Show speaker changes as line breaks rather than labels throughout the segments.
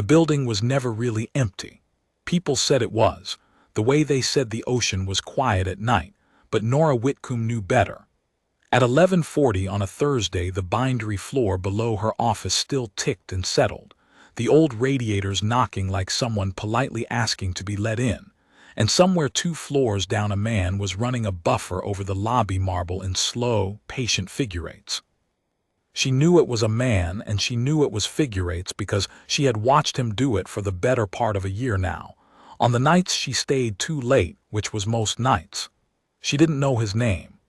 The building was never really empty. People said it was, the way they said the ocean was quiet at night, but Nora Whitcombe knew better. At 11:40 on a Thursday, the bindery floor below her office still ticked and settled, the old radiators knocking like someone politely asking to be let in, and somewhere 2 floors down a man was running a buffer over the lobby marble in slow, patient figure eights. She knew it was a man, and she knew it was figure eights because she had watched him do it for the better part of a year now, on the nights she stayed too late, which was most nights. She didn't know his name.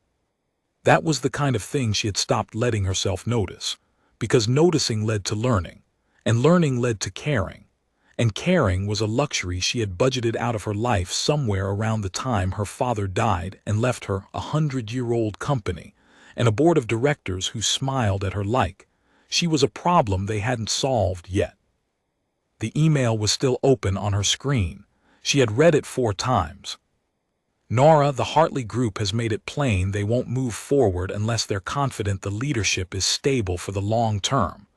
That was the kind of thing she had stopped letting herself notice, because noticing led to learning, and learning led to caring, and caring was a luxury she had budgeted out of her life somewhere around the time her father died and left her a 100-year-old company and a board of directors who smiled at her like she was a problem they hadn't solved yet. The email was still open on her screen. She had read it 4 times. Nora, the Hartley Group has made it plain they won't move forward unless they're confident the leadership is stable for the long term.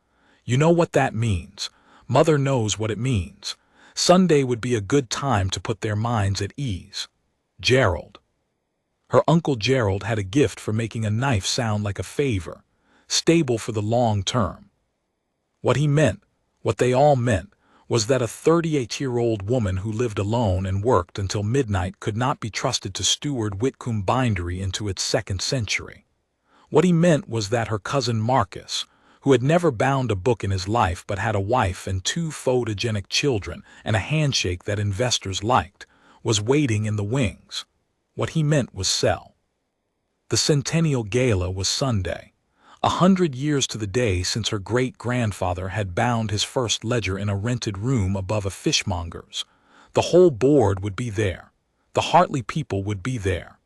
You know what that means. Mother knows what it means. Sunday would be a good time to put their minds at ease. Gerald. Her Uncle Gerald had a gift for making a knife sound like a favor, stable for the long term. What he meant, what they all meant, was that a 38-year-old woman who lived alone and worked until midnight could not be trusted to steward Whitcombe Bindery into its 2nd century. What he meant was that her cousin Marcus, who had never bound a book in his life but had a wife and 2 photogenic children and a handshake that investors liked, was waiting in the wings. What he meant was sell. The Centennial Gala was Sunday, 100 years to the day since her great-grandfather had bound his first ledger in a rented room above a fishmonger's. The whole board would be there. The Hartley people would be there.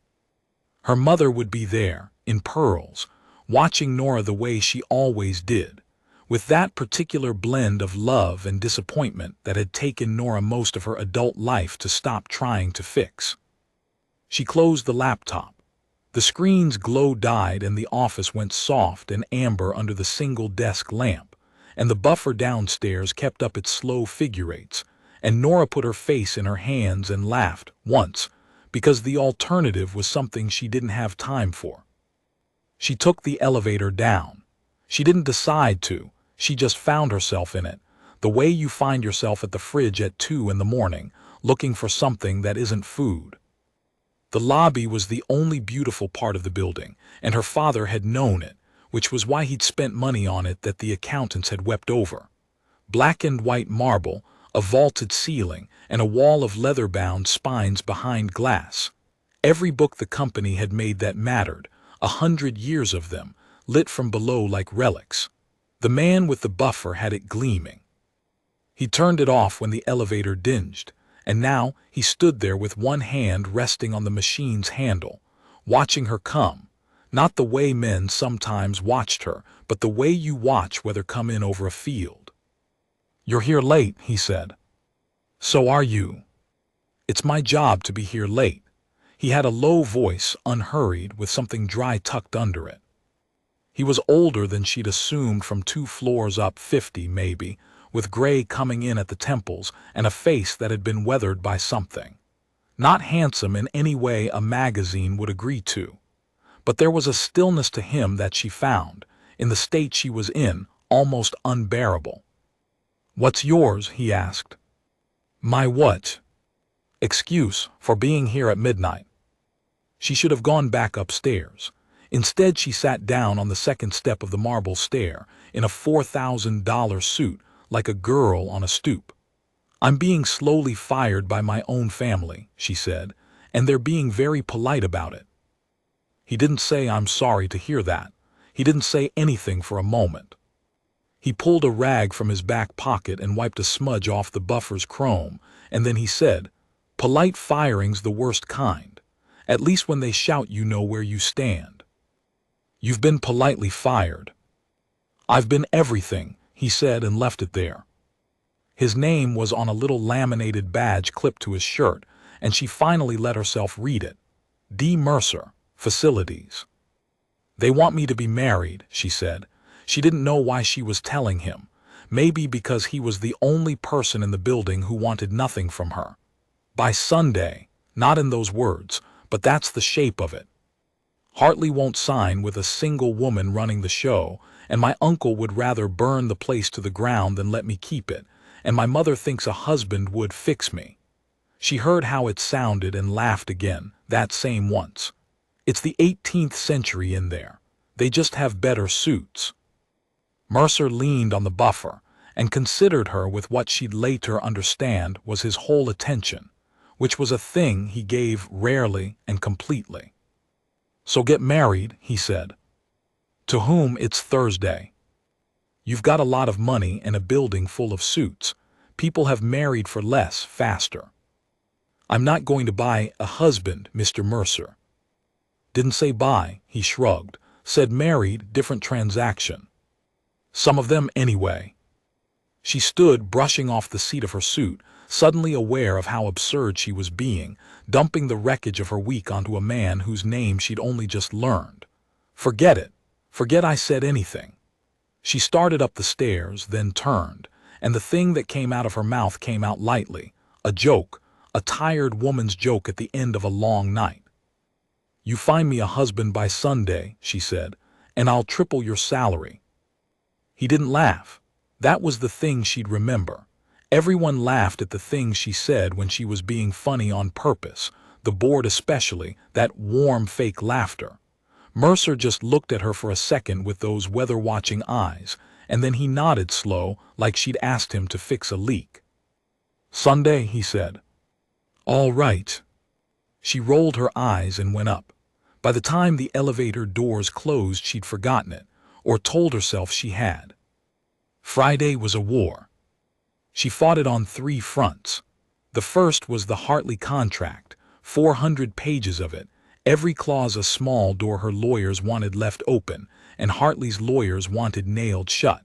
Her mother would be there, in pearls, watching Nora the way she always did, with that particular blend of love and disappointment that had taken Nora most of her adult life to stop trying to fix. She closed the laptop. The screen's glow died and the office went soft and amber under the single-desk lamp, and the buffer downstairs kept up its slow figure eights, and Nora put her face in her hands and laughed, once, because the alternative was something she didn't have time for. She took the elevator down. She didn't decide to, she just found herself in it, the way you find yourself at the fridge at 2 in the morning, looking for something that isn't food. The lobby was the only beautiful part of the building, and her father had known it, which was why he'd spent money on it that the accountants had wept over. Black and white marble, a vaulted ceiling, and a wall of leather-bound spines behind glass. Every book the company had made that mattered, 100 years of them, lit from below like relics. The man with the buffer had it gleaming. He turned it off when the elevator dinged, and now he stood there with one hand resting on the machine's handle, watching her come, not the way men sometimes watched her, but the way you watch weather come in over a field. "You're here late," he said. "So are you." "It's my job to be here late." He had a low voice, unhurried, with something dry tucked under it. He was older than she'd assumed from 2 floors up, 50 maybe, with gray coming in at the temples and a face that had been weathered by something. Not handsome in any way a magazine would agree to. But there was a stillness to him that she found, in the state she was in, almost unbearable. "What's yours?" he asked. "My what?" "Excuse for being here at midnight." She should have gone back upstairs. Instead, she sat down on the 2nd step of the marble stair, in a $4,000 suit, like a girl on a stoop. "I'm being slowly fired by my own family," she said, "and they're being very polite about it." He didn't say, "I'm sorry to hear that." He didn't say anything for a moment. He pulled a rag from his back pocket and wiped a smudge off the buffer's chrome, and then he said, "Polite firing's the worst kind. At least when they shout you know where you stand." "You've been politely fired." "I've been everything," he said, and left it there. His name was on a little laminated badge clipped to his shirt, and she finally let herself read it. D. Mercer, Facilities. "They want me to be married," she said. She didn't know why she was telling him. maybe because he was the only person in the building who wanted nothing from her. By Sunday, not in those words, but that's the shape of it. Hartley won't sign with a single woman running the show, and my uncle would rather burn the place to the ground than let me keep it, and my mother thinks a husband would fix me. She heard how it sounded and laughed again, that same once. It's the 18th century in there. They just have better suits. Mercer leaned on the buffer and considered her with what she'd later understand was his whole attention, which was a thing he gave rarely and completely. So get married, he said. To whom it's Thursday. You've got a lot of money and a building full of suits. People have married for less, faster. I'm not going to buy a husband, Mr. Mercer. Didn't say buy, he shrugged. Said married, different transaction. Some of them anyway. She stood, brushing off the seat of her suit, suddenly aware of how absurd she was being, dumping the wreckage of her week onto a man whose name she'd only just learned. Forget it. Forget I said anything. She started up the stairs, then turned, and the thing that came out of her mouth came out lightly, a joke, a tired woman's joke at the end of a long night. You find me a husband by Sunday, she said, and I'll triple your salary. He didn't laugh. That was the thing she'd remember. Everyone laughed at the things she said when she was being funny on purpose, the bored especially, that warm fake laughter. Mercer just looked at her for a second with those weather-watching eyes, and then he nodded slow, like she'd asked him to fix a leak. Sunday, he said. All right. She rolled her eyes and went up. By the time the elevator doors closed, she'd forgotten it, or told herself she had. Friday was a war. She fought it on 3 fronts. The first was the Hartley contract, 400 pages of it, every clause a small door her lawyers wanted left open, and Hartley's lawyers wanted nailed shut.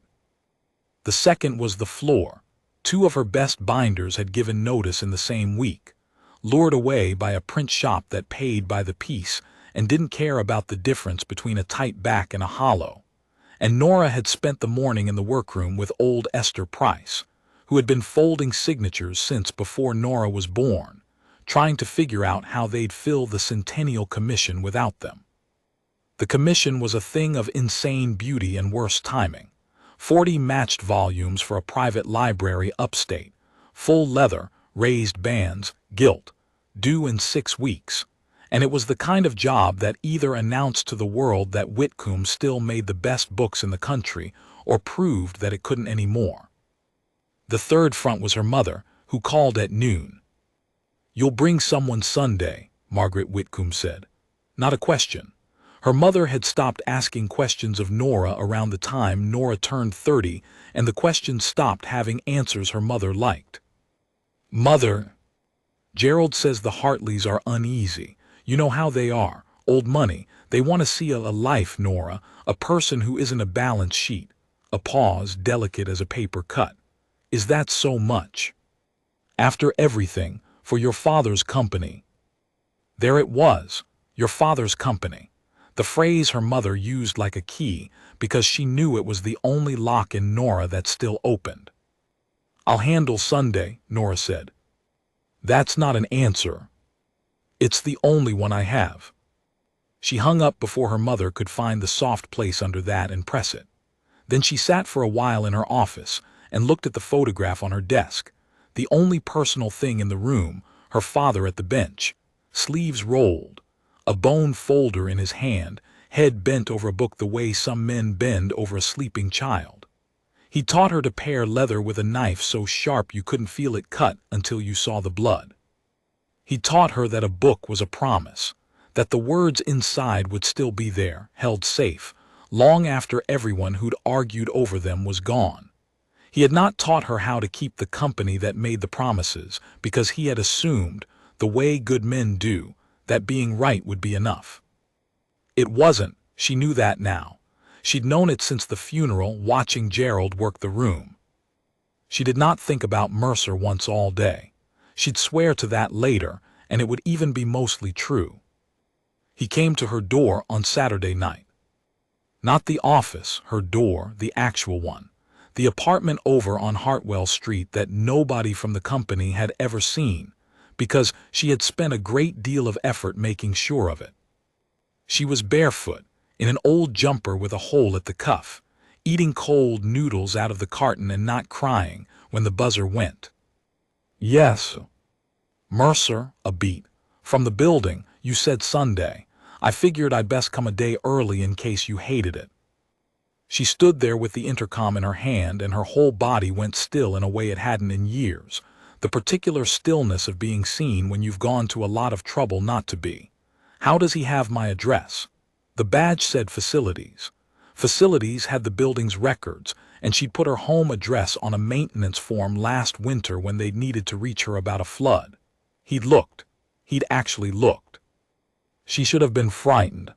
The second was the floor. 2 of her best binders had given notice in the same week, lured away by a print shop that paid by the piece and didn't care about the difference between a tight back and a hollow. And Nora had spent the morning in the workroom with old Esther Price, who had been folding signatures since before Nora was born, trying to figure out how they'd fill the Centennial Commission without them. The commission was a thing of insane beauty and worse timing. 40 matched volumes for a private library upstate, full leather, raised bands, gilt, due in 6 weeks. And it was the kind of job that either announced to the world that Whitcombe still made the best books in the country or proved that it couldn't anymore. The third front was her mother, who called at noon. You'll bring someone Sunday, Margaret Whitcombe said. Not a question. Her mother had stopped asking questions of Nora around the time Nora turned 30, and the questions stopped having answers her mother liked. Mother, Gerald says the Hartleys are uneasy. You know how they are. Old money. They want to see a life, Nora, a person who isn't a balance sheet. A pause, delicate as a paper cut. Is that so much? After everything, for your father's company. There it was, your father's company. The phrase her mother used like a key because she knew it was the only lock in Nora that still opened. I'll handle Sunday, Nora said. That's not an answer. It's the only one I have. She hung up before her mother could find the soft place under that and press it. Then she sat for a while in her office and looked at the photograph on her desk, the only personal thing in the room, her father at the bench, sleeves rolled, a bone folder in his hand, head bent over a book the way some men bend over a sleeping child. He taught her to pare leather with a knife so sharp you couldn't feel it cut until you saw the blood. He taught her that a book was a promise, that the words inside would still be there, held safe, long after everyone who'd argued over them was gone. He had not taught her how to keep the company that made the promises because he had assumed, the way good men do, that being right would be enough. It wasn't, she knew that now. She'd known it since the funeral, watching Gerald work the room. She did not think about Mercer once all day. She'd swear to that later, and it would even be mostly true. He came to her door on Saturday night. Not the office, her door, the actual one. The apartment over on Hartwell Street that nobody from the company had ever seen, because she had spent a great deal of effort making sure of it. She was barefoot, in an old jumper with a hole at the cuff, eating cold noodles out of the carton and not crying when the buzzer went. Yes. Mercer, a beat. From the building, you said Sunday. I figured I'd best come a day early in case you hated it. She stood there with the intercom in her hand, and her whole body went still in a way it hadn't in years, the particular stillness of being seen when you've gone to a lot of trouble not to be. How does he have my address? The badge said facilities. Facilities had the building's records, and she'd put her home address on a maintenance form last winter when they'd needed to reach her about a flood. He'd looked. He'd actually looked. She should have been frightened.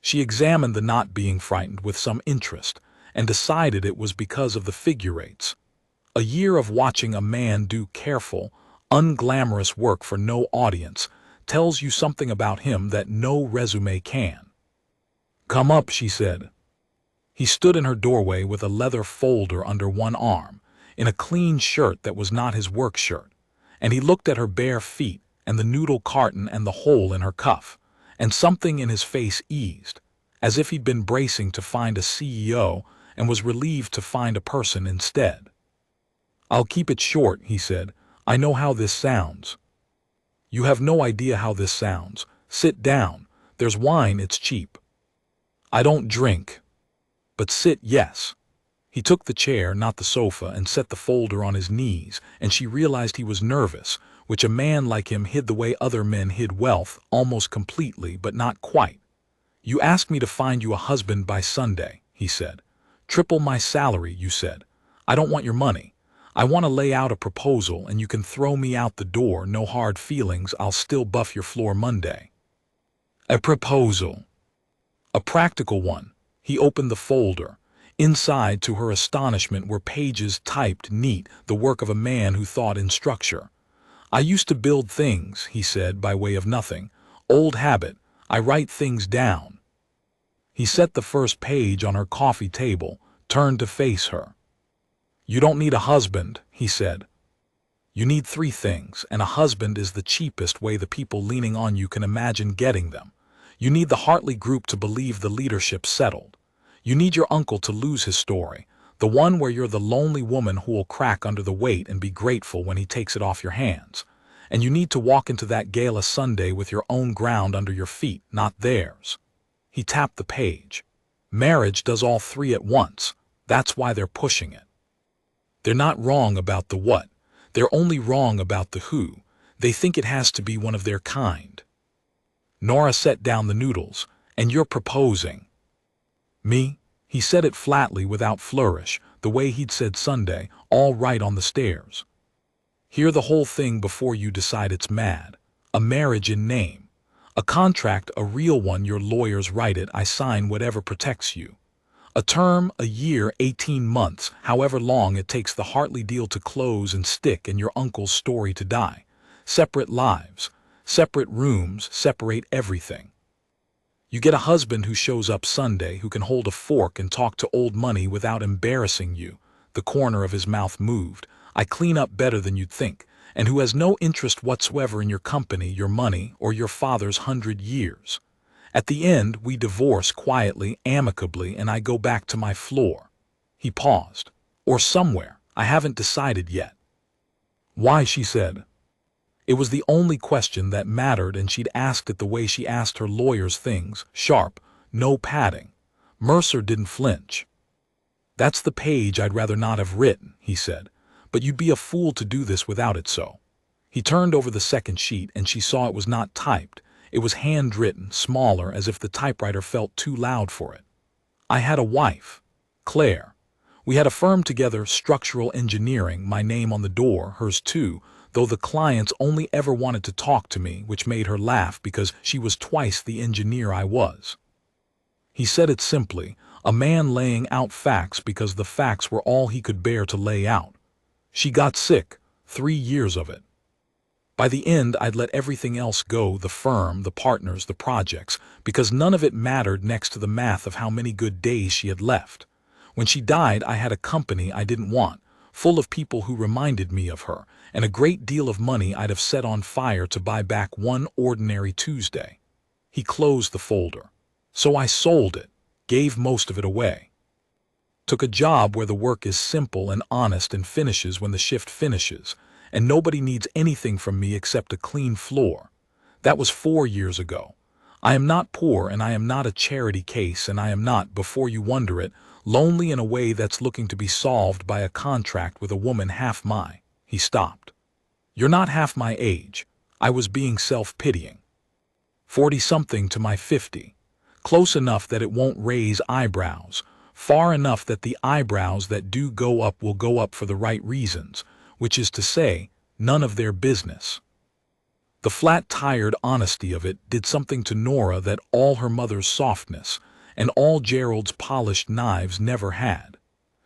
She examined the not being frightened with some interest, and decided it was because of the figure eights. A year of watching a man do careful, unglamorous work for no audience tells you something about him that no resume can. Come up, she said. He stood in her doorway with a leather folder under one arm, in a clean shirt that was not his work shirt, and he looked at her bare feet and the noodle carton and the hole in her cuff, and something in his face eased, as if he'd been bracing to find a CEO and was relieved to find a person instead. I'll keep it short, he said. I know how this sounds. You have no idea how this sounds. Sit down. There's wine, it's cheap. I don't drink. But sit, yes. He took the chair, not the sofa, and set the folder on his knees, and she realized he was nervous, which a man like him hid the way other men hid wealth, almost completely, but not quite. You asked me to find you a husband by Sunday, he said. Triple my salary, you said. I don't want your money. I want to lay out a proposal, and you can throw me out the door, no hard feelings, I'll still buff your floor Monday. A proposal. A practical one. He opened the folder. Inside, to her astonishment, were pages typed neat, the work of a man who thought in structure. I used to build things, he said, by way of nothing. Old habit. I write things down. He set the first page on her coffee table, turned to face her. You don't need a husband, he said. You need 3 things, and a husband is the cheapest way the people leaning on you can imagine getting them. You need the Hartley Group to believe the leadership's settled. You need your uncle to lose his story, the one where you're the lonely woman who will crack under the weight and be grateful when he takes it off your hands. And you need to walk into that gala Sunday with your own ground under your feet, not theirs. He tapped the page. Marriage does all 3 at once. That's why they're pushing it. They're not wrong about the what. They're only wrong about the who. They think it has to be one of their kind. Nora set down the noodles. And you're proposing. Me? He said it flatly without flourish, the way he'd said Sunday, all right on the stairs. Hear the whole thing before you decide it's mad. A marriage in name. A contract, a real one, your lawyers write it, I sign whatever protects you. A term, a year, 18 months, however long it takes the Hartley deal to close and stick and your uncle's story to die. Separate lives, separate rooms, separate everything. You get a husband who shows up Sunday, who can hold a fork and talk to old money without embarrassing you. The corner of his mouth moved. I clean up better than you'd think, and who has no interest whatsoever in your company, your money, or your father's 100 years. At the end, we divorce quietly, amicably, and I go back to my floor. He paused. Or somewhere. I haven't decided yet. Why, she said. It was the only question that mattered, and she'd asked it the way she asked her lawyers things, sharp, no padding. Mercer didn't flinch. That's the page I'd rather not have written, he said, but you'd be a fool to do this without it so. He turned over the second sheet, and she saw it was not typed. It was handwritten, smaller, as if the typewriter felt too loud for it. I had a wife, Claire. We had a firm together, structural engineering, my name on the door, hers too, though the clients only ever wanted to talk to me, which made her laugh because she was twice the engineer I was. He said it simply, a man laying out facts because the facts were all he could bear to lay out. She got sick, 3 years of it. By the end, I'd let everything else go, the firm, the partners, the projects, because none of it mattered next to the math of how many good days she had left. When she died, I had a company I didn't want, full of people who reminded me of her, and a great deal of money I'd have set on fire to buy back one ordinary Tuesday. He closed the folder. So I sold it, gave most of it away. Took a job where the work is simple and honest and finishes when the shift finishes, and nobody needs anything from me except a clean floor. That was 4 years ago. I am not poor, and I am not a charity case, and I am not, before you wonder it, lonely in a way that's looking to be solved by a contract with a woman half my. He stopped. You're not half my age. I was being self-pitying. 40-something to my 50. Close enough that it won't raise eyebrows. Far enough that the eyebrows that do go up will go up for the right reasons, which is to say, none of their business. The flat, tired honesty of it did something to Nora that all her mother's softness and all Gerald's polished knives never had.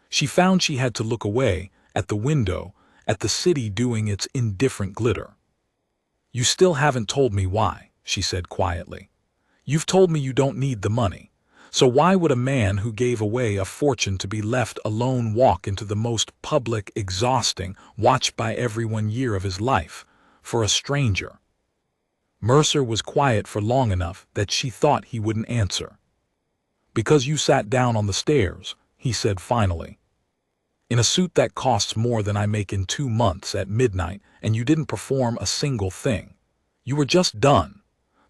She found she had to look away, at the window, at the city doing its indifferent glitter. You still haven't told me why, she said quietly. You've told me you don't need the money. So why would a man who gave away a fortune to be left alone walk into the most public, exhausting, watched by everyone year of his life, for a stranger? Mercer was quiet for long enough that she thought he wouldn't answer. Because you sat down on the stairs, he said finally. In a suit that costs more than I make in 2 months at midnight, and you didn't perform a single thing. You were just done.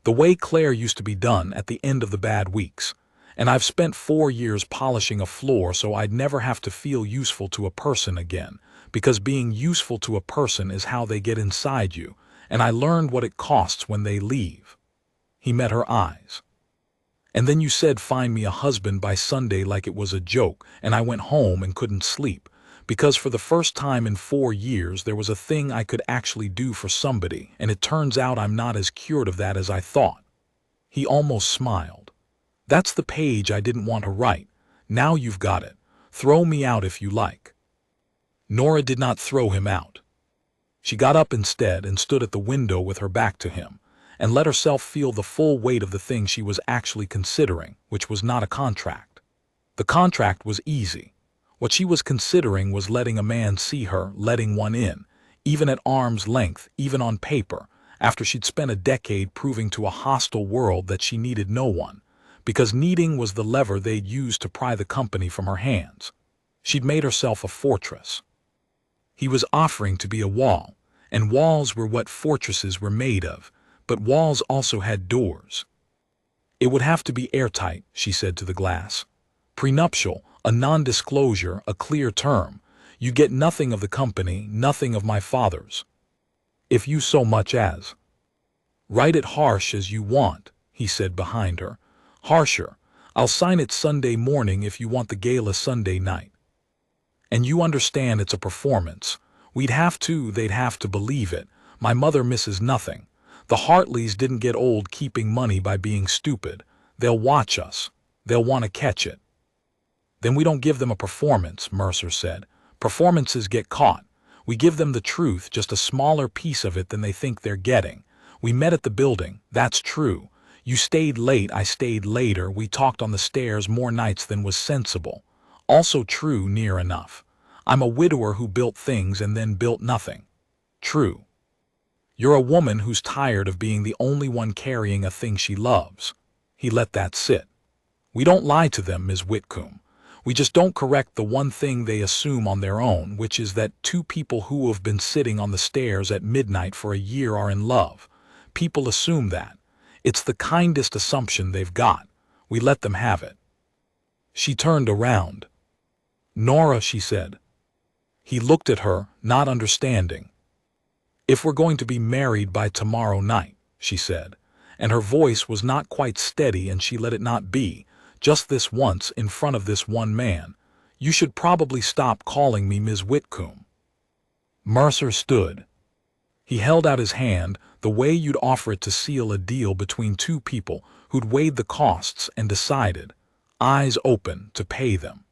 The way Claire used to be done at the end of the bad weeks. And I've spent 4 years polishing a floor so I'd never have to feel useful to a person again, because being useful to a person is how they get inside you, and I learned what it costs when they leave. He met her eyes. And then you said find me a husband by Sunday like it was a joke, and I went home and couldn't sleep, because for the first time in 4 years there was a thing I could actually do for somebody, and it turns out I'm not as cured of that as I thought. He almost smiled. That's the page I didn't want to write. Now you've got it. Throw me out if you like. Nora did not throw him out. She got up instead and stood at the window with her back to him, and let herself feel the full weight of the thing she was actually considering, which was not a contract. The contract was easy. What she was considering was letting a man see her, letting one in, even at arm's length, even on paper, after she'd spent a decade proving to a hostile world that she needed no one, because needing was the lever they'd used to pry the company from her hands. She'd made herself a fortress. He was offering to be a wall, and walls were what fortresses were made of, but walls also had doors. It would have to be airtight, she said to the glass. Prenuptial, a non-disclosure, a clear term. You get nothing of the company, nothing of my father's. If you so much as. Write it harsh as you want, he said behind her. Harsher. I'll sign it Sunday morning if you want the gala Sunday night. And you understand it's a performance. They'd have to believe it. My mother misses nothing. The Hartleys didn't get old keeping money by being stupid. They'll watch us. They'll want to catch it. Then we don't give them a performance, Mercer said. Performances get caught. We give them the truth, just a smaller piece of it than they think they're getting. We met at the building, that's true. You stayed late, I stayed later, we talked on the stairs more nights than was sensible. Also true, near enough. I'm a widower who built things and then built nothing. True. You're a woman who's tired of being the only one carrying a thing she loves. He let that sit. We don't lie to them, Ms. Whitcombe. We just don't correct the one thing they assume on their own, which is that 2 people who have been sitting on the stairs at midnight for a year are in love. People assume that. It's the kindest assumption they've got. We let them have it. She turned around. Nora, she said. He looked at her, not understanding. If we're going to be married by tomorrow night, she said, and her voice was not quite steady and she let it not be, just this once in front of this one man, you should probably stop calling me Ms. Whitcombe. Mercer stood. He held out his hand, the way you'd offer it to seal a deal between 2 people who'd weighed the costs and decided, eyes open, to pay them.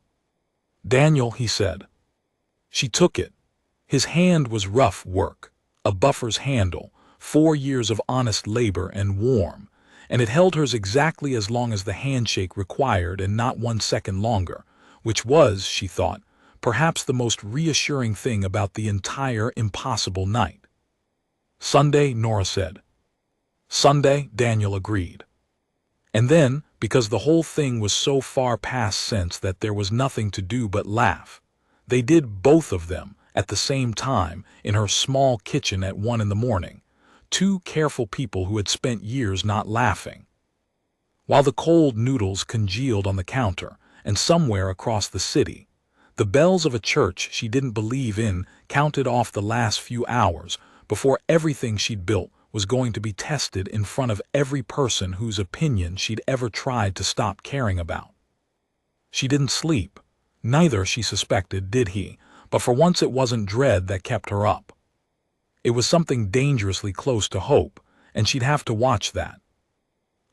Daniel, he said. She took it. His hand was rough work, a buffer's handle, 4 years of honest labor and warm, and it held hers exactly as long as the handshake required and not 1 second longer, which was, she thought, perhaps the most reassuring thing about the entire impossible night. "Sunday," Nora said. "Sunday," Daniel agreed. And then, because the whole thing was so far past sense that there was nothing to do but laugh, they did, both of them, at the same time, in her small kitchen at 1 in the morning, two careful people who had spent years not laughing. While the cold noodles congealed on the counter, and somewhere across the city, the bells of a church she didn't believe in counted off the last few hours before everything she'd built was going to be tested in front of every person whose opinion she'd ever tried to stop caring about. She didn't sleep. Neither, she suspected, did he, but for once it wasn't dread that kept her up. It was something dangerously close to hope, and she'd have to watch that.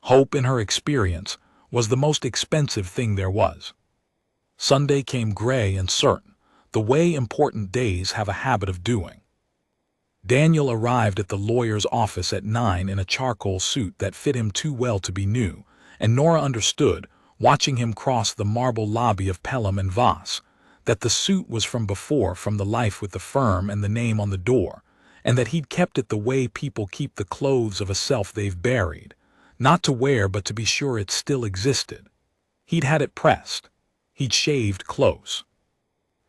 Hope, in her experience, was the most expensive thing there was. Sunday came gray and certain, the way important days have a habit of doing. Daniel arrived at the lawyer's office at 9 in a charcoal suit that fit him too well to be new, and Nora understood, watching him cross the marble lobby of Pelham and Voss, that the suit was from before, from the life with the firm and the name on the door, and that he'd kept it the way people keep the clothes of a self they've buried, not to wear but to be sure it still existed. He'd had it pressed. He'd shaved close.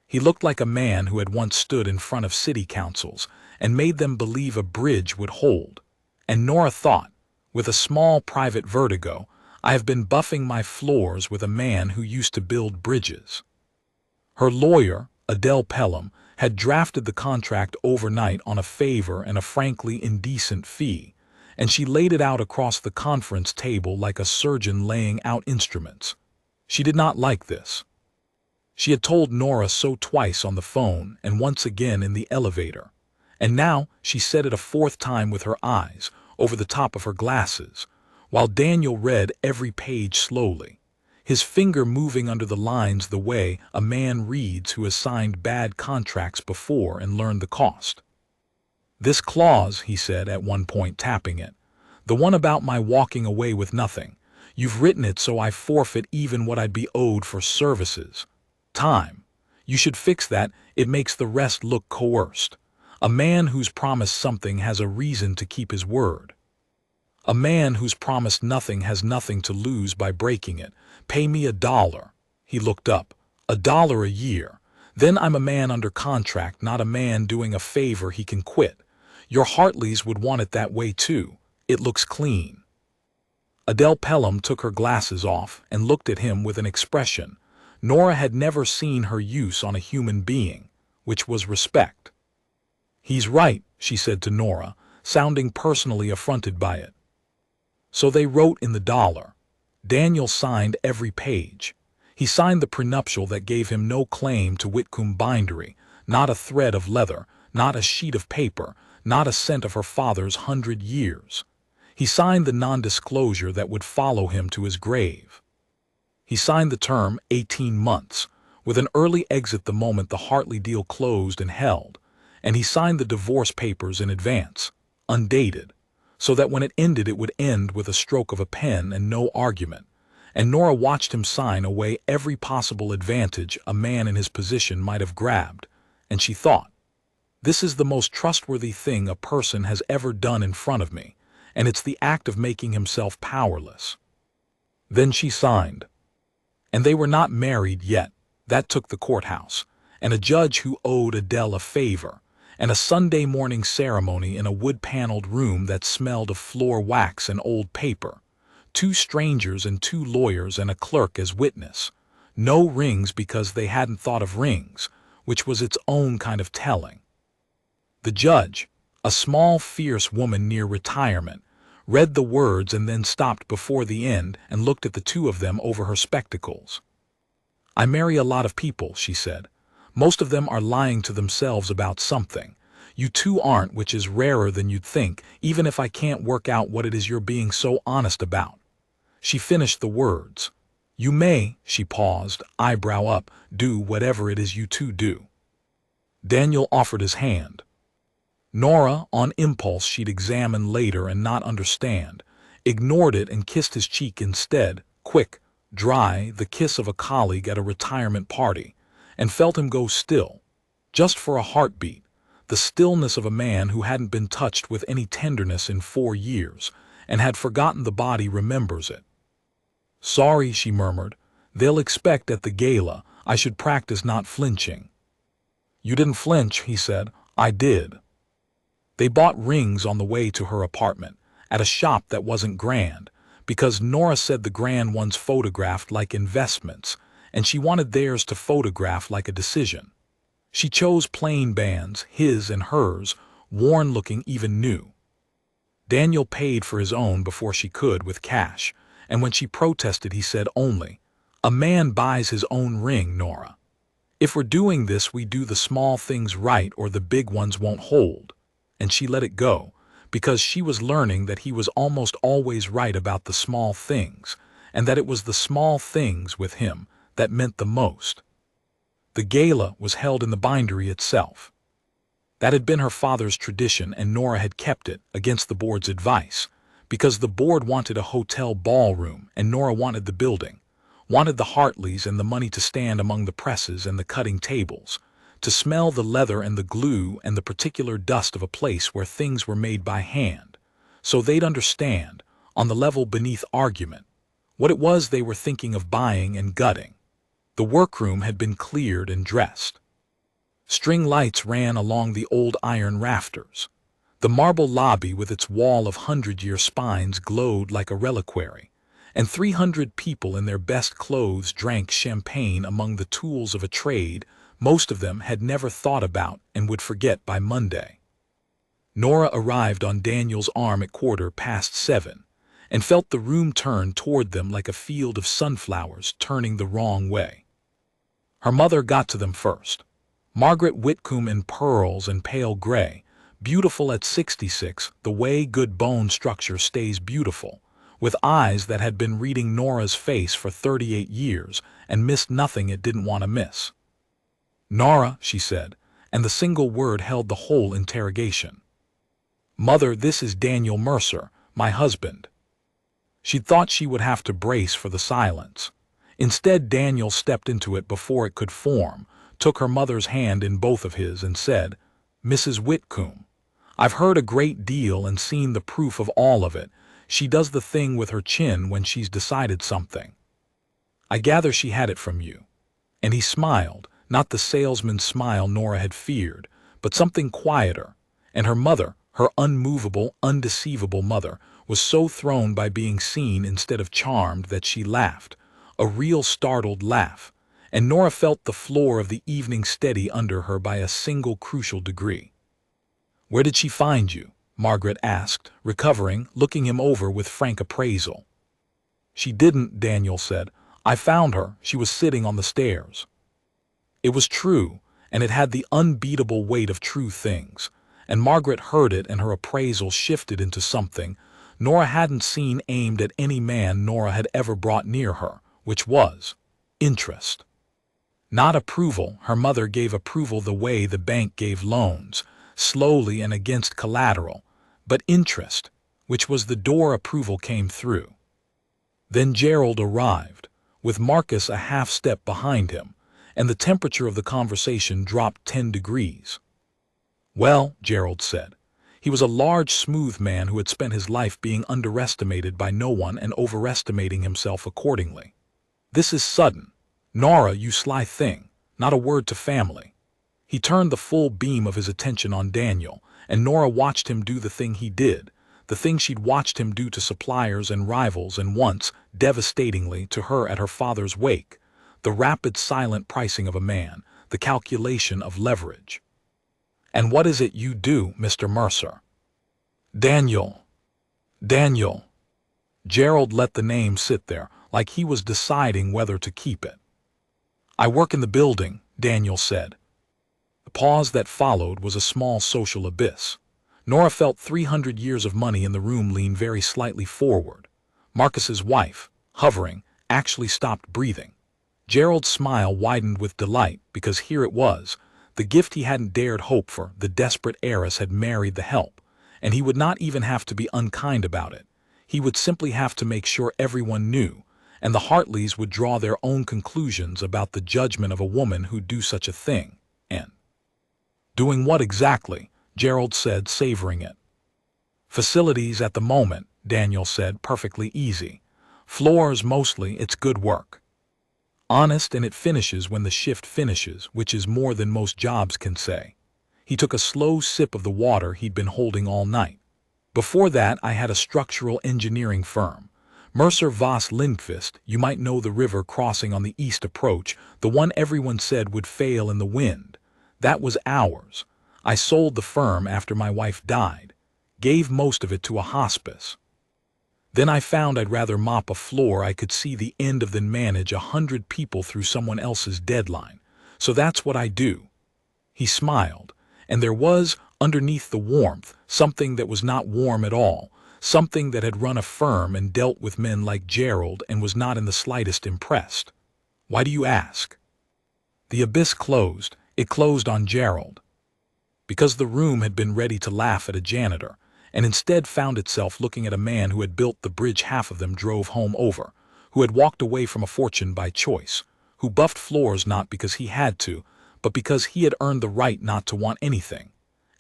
He looked like a man who had once stood in front of city councils and made them believe a bridge would hold. And Nora thought, with a small private vertigo, I have been buffing my floors with a man who used to build bridges. Her lawyer, Adele Pelham, had drafted the contract overnight on a favor and a frankly indecent fee, and she laid it out across the conference table like a surgeon laying out instruments. She did not like this. She had told Nora so twice on the phone and once again in the elevator, and now she said it a fourth time with her eyes, over the top of her glasses, while Daniel read every page slowly, his finger moving under the lines the way a man reads who has signed bad contracts before and learned the cost. "This clause," he said at one point, tapping it, "the one about my walking away with nothing, you've written it so I forfeit even what I'd be owed for services. Time. You should fix that, it makes the rest look coerced. A man who's promised something has a reason to keep his word. A man who's promised nothing has nothing to lose by breaking it. Pay me $1. He looked up. $1 a year. Then I'm a man under contract, not a man doing a favor he can quit. Your Hartleys would want it that way too. It looks clean." Adele Pelham took her glasses off and looked at him with an expression Nora had never seen her use on a human being, which was respect. "He's right," she said to Nora, sounding personally affronted by it. So they wrote in the dollar. Daniel signed every page. He signed the prenuptial that gave him no claim to Whitcombe bindery, not a thread of leather, not a sheet of paper, not a cent of her father's 100 years. He signed the non-disclosure that would follow him to his grave. He signed the term 18 months, with an early exit the moment the Hartley deal closed and held, and he signed the divorce papers in advance, undated, so that when it ended it would end with a stroke of a pen and no argument, and Nora watched him sign away every possible advantage a man in his position might have grabbed, and she thought, this is the most trustworthy thing a person has ever done in front of me, and it's the act of making himself powerless. Then she signed. And they were not married yet. That took the courthouse, and a judge who owed Adele a favor, and a Sunday morning ceremony in a wood-paneled room that smelled of floor wax and old paper, 2 strangers and 2 lawyers and a clerk as witness, no rings because they hadn't thought of rings, which was its own kind of telling. The judge, a small, fierce woman near retirement, read the words and then stopped before the end and looked at the two of them over her spectacles. "I marry a lot of people," she said. "Most of them are lying to themselves about something. You two aren't, which is rarer than you'd think, even if I can't work out what it is you're being so honest about." She finished the words. "You may," she paused, eyebrow up, "do whatever it is you two do." Daniel offered his hand. Nora, on impulse she'd examine later and not understand, ignored it and kissed his cheek instead. "Quick, dry, the kiss of a colleague at a retirement party, and felt him go still, just for a heartbeat, the stillness of a man who hadn't been touched with any tenderness in 4 years, and had forgotten the body remembers it. "Sorry," she murmured. "They'll expect at the gala I should practice not flinching." "You didn't flinch," he said. "I did." They bought rings on the way to her apartment, at a shop that wasn't grand, because Nora said the grand ones photographed like investments, and she wanted theirs to photograph like a decision. She chose plain bands, his and hers, worn-looking even new. Daniel paid for his own before she could with cash, and when she protested he said only, "A man buys his own ring, Nora. If we're doing this we do the small things right or the big ones won't hold." And she let it go, because she was learning that he was almost always right about the small things, and that it was the small things with him that meant the most. The gala was held in the bindery itself. That had been her father's tradition, and Nora had kept it, against the board's advice, because the board wanted a hotel ballroom and Nora wanted the building, wanted the Hartleys and the money to stand among the presses and the cutting tables, to smell the leather and the glue and the particular dust of a place where things were made by hand, so they'd understand, on the level beneath argument, what it was they were thinking of buying and gutting. The workroom had been cleared and dressed. String lights ran along the old iron rafters. The marble lobby with its wall of 100-year spines glowed like a reliquary, and 300 people in their best clothes drank champagne among the tools of a trade most of them had never thought about and would forget by Monday. Nora arrived on Daniel's arm at 7:15, and felt the room turn toward them like a field of sunflowers turning the wrong way. Her mother got to them first. Margaret Whitcombe in pearls and pale gray, beautiful at 66, the way good bone structure stays beautiful, with eyes that had been reading Nora's face for 38 years and missed nothing it didn't want to miss. "Nora," she said, and the single word held the whole interrogation. "Mother, this is Daniel Mercer, my husband." She'd thought she would have to brace for the silence. Instead, Daniel stepped into it before it could form, took her mother's hand in both of his and said, "Mrs. Whitcombe, I've heard a great deal and seen the proof of all of it. She does the thing with her chin when she's decided something. I gather she had it from you." And he smiled, not the salesman's smile Nora had feared, but something quieter, and her mother, her unmovable, undeceivable mother, was so thrown by being seen instead of charmed that she laughed, a real startled laugh, and Nora felt the floor of the evening steady under her by a single crucial degree. "Where did she find you?" Margaret asked, recovering, looking him over with frank appraisal. "She didn't," Daniel said. "I found her. She was sitting on the stairs." It was true, and it had the unbeatable weight of true things, and Margaret heard it and her appraisal shifted into something Nora hadn't seen aimed at any man Nora had ever brought near her, which was interest. Not approval. Her mother gave approval the way the bank gave loans, slowly and against collateral, but interest, which was the door approval came through. Then Gerald arrived, with Marcus a half step behind him, and the temperature of the conversation dropped 10 degrees. "Well," Gerald said. He was a large, smooth man who had spent his life being underestimated by no one and overestimating himself accordingly. "This is sudden. Nora, you sly thing, not a word to family." He turned the full beam of his attention on Daniel, and Nora watched him do the thing he did, the thing she'd watched him do to suppliers and rivals and once, devastatingly, to her at her father's wake, the rapid silent pricing of a man, the calculation of leverage. "And what is it you do, Mr. Mercer?" Daniel. Gerald let the name sit there, like he was deciding whether to keep it. "I work in the building," Daniel said. The pause that followed was a small social abyss. Nora felt 300 years of money in the room lean very slightly forward. Marcus's wife, hovering, actually stopped breathing. Gerald's smile widened with delight, because here it was, the gift he hadn't dared hope for. The desperate heiress had married the help, and he would not even have to be unkind about it. He would simply have to make sure everyone knew, and the Hartleys would draw their own conclusions about the judgment of a woman who'd do such a thing. And doing what exactly? Gerald said, savoring it. Facilities at the moment, Daniel said, perfectly easy. Floors mostly, it's good work. Honest, and it finishes when the shift finishes, which is more than most jobs can say. He took a slow sip of the water he'd been holding all night. Before that, I had a structural engineering firm. Mercer Voss Lindqvist, you might know the river crossing on the east approach, the one everyone said would fail in the wind. That was ours. I sold the firm after my wife died. Gave most of it to a hospice. Then I found I'd rather mop a floor I could see the end of than manage 100 people through someone else's deadline. So that's what I do. He smiled, and there was, underneath the warmth, something that was not warm at all, something that had run a firm and dealt with men like Gerald and was not in the slightest impressed. Why do you ask? The abyss closed. It closed on Gerald. Because the room had been ready to laugh at a janitor, and instead found itself looking at a man who had built the bridge half of them drove home over, who had walked away from a fortune by choice, who buffed floors not because he had to, but because he had earned the right not to want anything.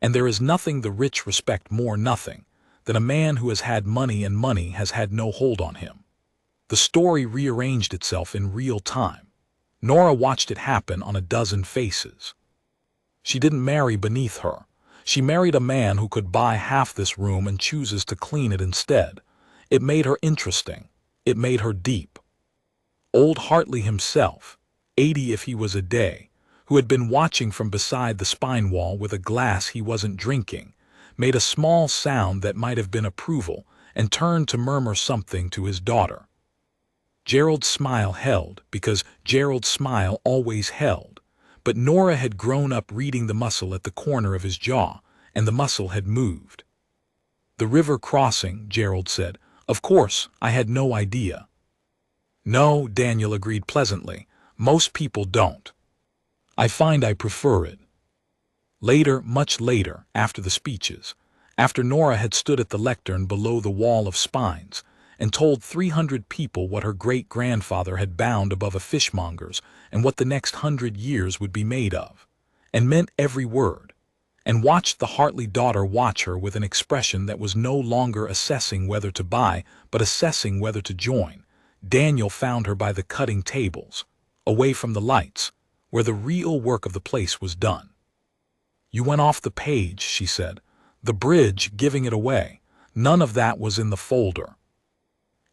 And there is nothing the rich respect more, nothing, than a man who has had money and money has had no hold on him. The story rearranged itself in real time. Nora watched it happen on a dozen faces. She didn't marry beneath her. She married a man who could buy half this room and chooses to clean it instead. It made her interesting. It made her deep. Old Hartley himself, 80 if he was a day, who had been watching from beside the spine wall with a glass he wasn't drinking, made a small sound that might have been approval and turned to murmur something to his daughter. Gerald's smile held, because Gerald's smile always held. But Nora had grown up reading the muscle at the corner of his jaw, and the muscle had moved. The river crossing, Gerald said. Of course, I had no idea. No, Daniel agreed pleasantly. Most people don't. I find I prefer it. Later, much later, after the speeches, after Nora had stood at the lectern below the wall of spines, and told 300 people what her great-grandfather had bound above a fishmonger's and what the next 100 years would be made of, and meant every word, and watched the Hartley daughter watch her with an expression that was no longer assessing whether to buy, but assessing whether to join, Daniel found her by the cutting tables, away from the lights, where the real work of the place was done. You went off the page, she said. The bridge, giving it away. None of that was in the folder.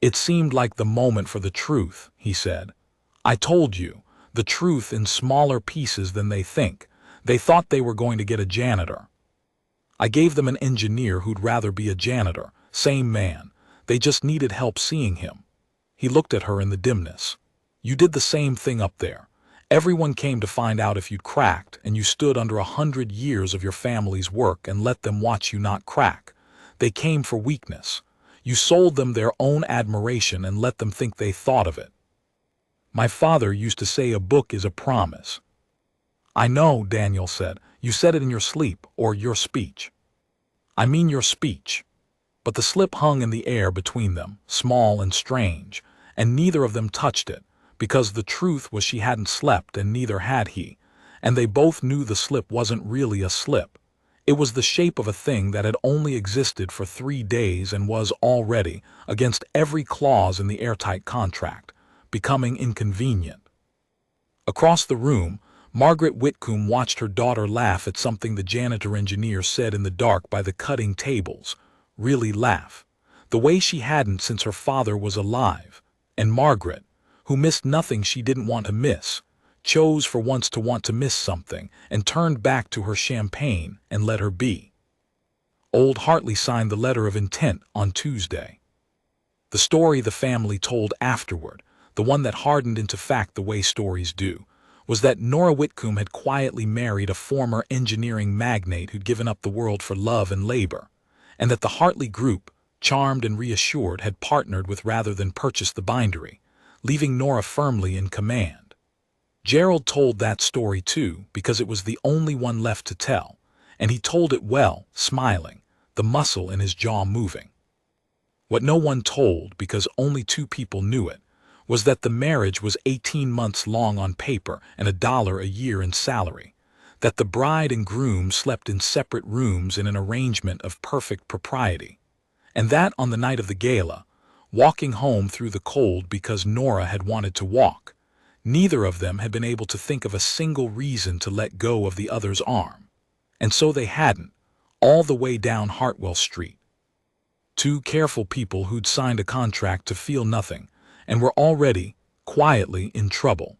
It seemed like the moment for the truth, he said. I told you, the truth in smaller pieces than they think. They thought they were going to get a janitor. I gave them an engineer who'd rather be a janitor, same man. They just needed help seeing him. He looked at her in the dimness. You did the same thing up there. Everyone came to find out if you'd cracked, and you stood under 100 years of your family's work and let them watch you not crack. They came for weakness. You sold them their own admiration and let them think they thought of it. My father used to say a book is a promise. I know, Daniel said. You said it in your sleep, or your speech. I mean your speech. But the slip hung in the air between them, small and strange, and neither of them touched it, because the truth was she hadn't slept and neither had he, and they both knew the slip wasn't really a slip. It was the shape of a thing that had only existed for 3 days and was already, against every clause in the airtight contract, becoming inconvenient. Across the room, Margaret Whitcombe watched her daughter laugh at something the janitor engineer said in the dark by the cutting tables. Really laugh. The way she hadn't since her father was alive. And Margaret, who missed nothing she didn't want to miss, chose for once to want to miss something and turned back to her champagne and let her be. Old Hartley signed the letter of intent on Tuesday. The story the family told afterward, the one that hardened into fact the way stories do, was that Nora Whitcombe had quietly married a former engineering magnate who'd given up the world for love and labor, and that the Hartley group, charmed and reassured, had partnered with rather than purchased the bindery, leaving Nora firmly in command. Gerald told that story too, because it was the only one left to tell, and he told it well, smiling, the muscle in his jaw moving. What no one told, because only 2 people knew it, was that the marriage was 18 months long on paper and $1 a year in salary, that the bride and groom slept in separate rooms in an arrangement of perfect propriety, and that on the night of the gala, walking home through the cold because Nora had wanted to walk, neither of them had been able to think of a single reason to let go of the other's arm. And so they hadn't, all the way down Hartwell Street. Two careful people who'd signed a contract to feel nothing and were already, quietly, in trouble.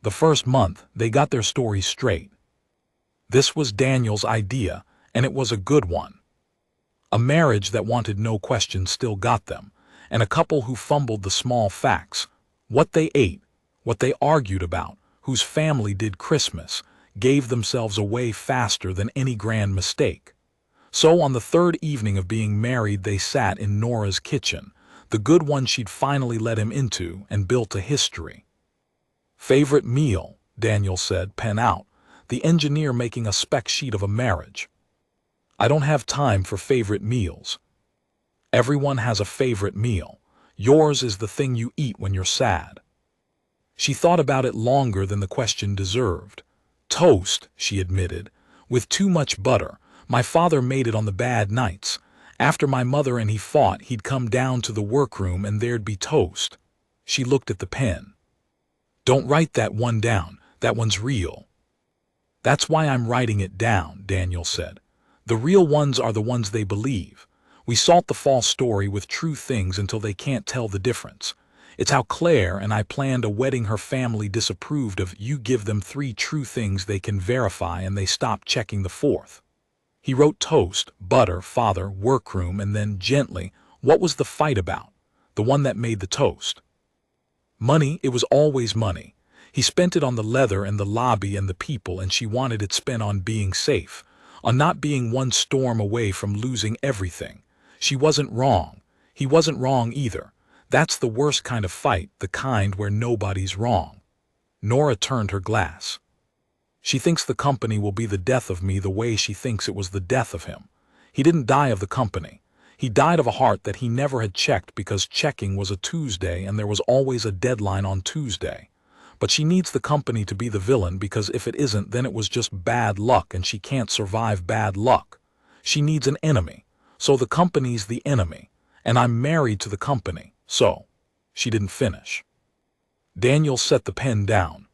The first month, they got their stories straight. This was Daniel's idea, and it was a good one. A marriage that wanted no questions still got them, and a couple who fumbled the small facts, what they ate, what they argued about, whose family did Christmas, gave themselves away faster than any grand mistake. So on the third evening of being married, they sat in Nora's kitchen, the good one she'd finally let him into, and built a history. "Favorite meal," Daniel said, pen out, the engineer making a spec sheet of a marriage. "I don't have time for favorite meals. Everyone has a favorite meal. Yours is the thing you eat when you're sad." She thought about it longer than the question deserved. "Toast," she admitted, "with too much butter. My father made it on the bad nights. After my mother and he fought, he'd come down to the workroom and there'd be toast." She looked at the pen. "Don't write that one down. That one's real." "That's why I'm writing it down," Daniel said. "The real ones are the ones they believe. We salt the false story with true things until they can't tell the difference. It's how Claire and I planned a wedding her family disapproved of. You give them 3 true things they can verify and they stop checking the 4th. He wrote toast, butter, father, workroom, and then, gently, what was the fight about? The one that made the toast. Money, it was always money. He spent it on the leather and the lobby and the people, and she wanted it spent on being safe, on not being one storm away from losing everything. She wasn't wrong. He wasn't wrong either. That's the worst kind of fight, the kind where nobody's wrong. Nora turned her glass. "She thinks the company will be the death of me the way she thinks it was the death of him. He didn't die of the company. He died of a heart that he never had checked because checking was a Tuesday and there was always a deadline on Tuesday. But she needs the company to be the villain because if it isn't, then it was just bad luck and she can't survive bad luck. She needs an enemy. So the company's the enemy. And I'm married to the company. So." She didn't finish. Daniel set the pen down.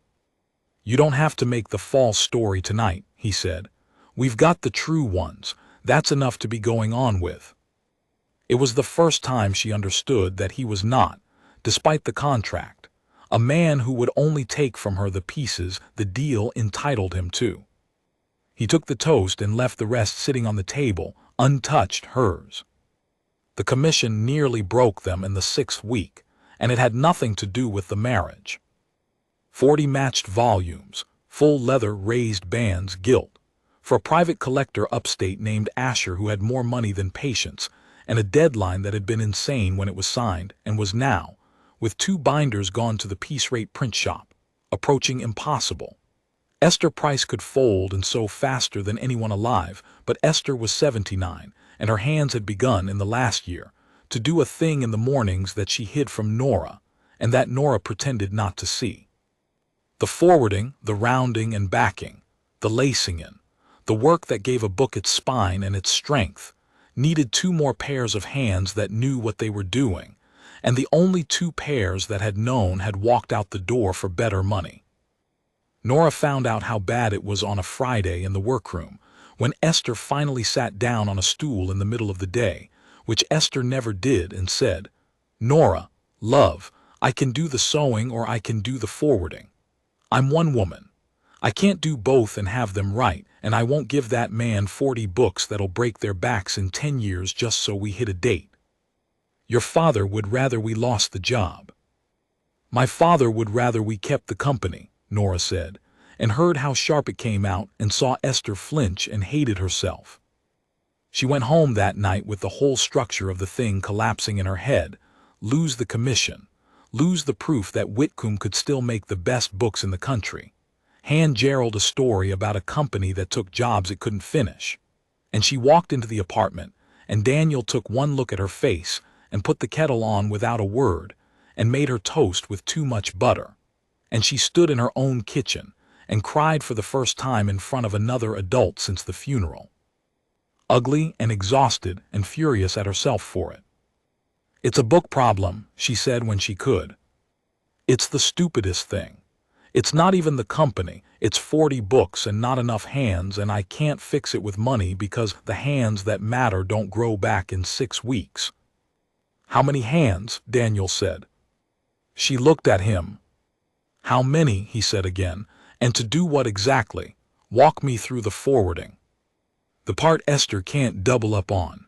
"You don't have to make the false story tonight," he said. "We've got the true ones. That's enough to be going on with." It was the first time she understood that he was not, despite the contract, a man who would only take from her the pieces the deal entitled him to. He took the toast and left the rest sitting on the table, untouched, hers. The commission nearly broke them in the 6th week, and it had nothing to do with the marriage. 40 matched volumes, full leather raised bands, gilt, for a private collector upstate named Asher who had more money than patience, and a deadline that had been insane when it was signed and was now, with 2 binders gone to the piece-rate print shop, approaching impossible. Esther Price could fold and sew faster than anyone alive, but Esther was 79, and her hands had begun in the last year to do a thing in the mornings that she hid from Nora, and that Nora pretended not to see. The forwarding, the rounding and backing, the lacing in, the work that gave a book its spine and its strength, needed 2 more pairs of hands that knew what they were doing, and the only 2 pairs that had known had walked out the door for better money. Nora found out how bad it was on a Friday in the workroom, when Esther finally sat down on a stool in the middle of the day, which Esther never did, and said, "Nora, love, I can do the sewing or I can do the forwarding. I'm one woman. I can't do both and have them right, and I won't give that man 40 books that'll break their backs in 10 years just so we hit a date. Your father would rather we lost the job." "My father would rather we kept the company," Nora said, and heard how sharp it came out and saw Esther flinch and hated herself. She went home that night with the whole structure of the thing collapsing in her head. Lose the commission. Lose the proof that Whitcombe could still make the best books in the country. Hand Gerald a story about a company that took jobs it couldn't finish. And she walked into the apartment, and Daniel took one look at her face and put the kettle on without a word, and made her toast with too much butter. And she stood in her own kitchen and cried for the first time in front of another adult since the funeral. Ugly and exhausted and furious at herself for it. "It's a book problem," she said when she could. "It's the stupidest thing. It's not even the company, it's 40 books and not enough hands, and I can't fix it with money because the hands that matter don't grow back in 6 weeks. "How many hands?" Daniel said. She looked at him. "How many?" he said again. "And to do what exactly? Walk me through the forwarding. The part Esther can't double up on."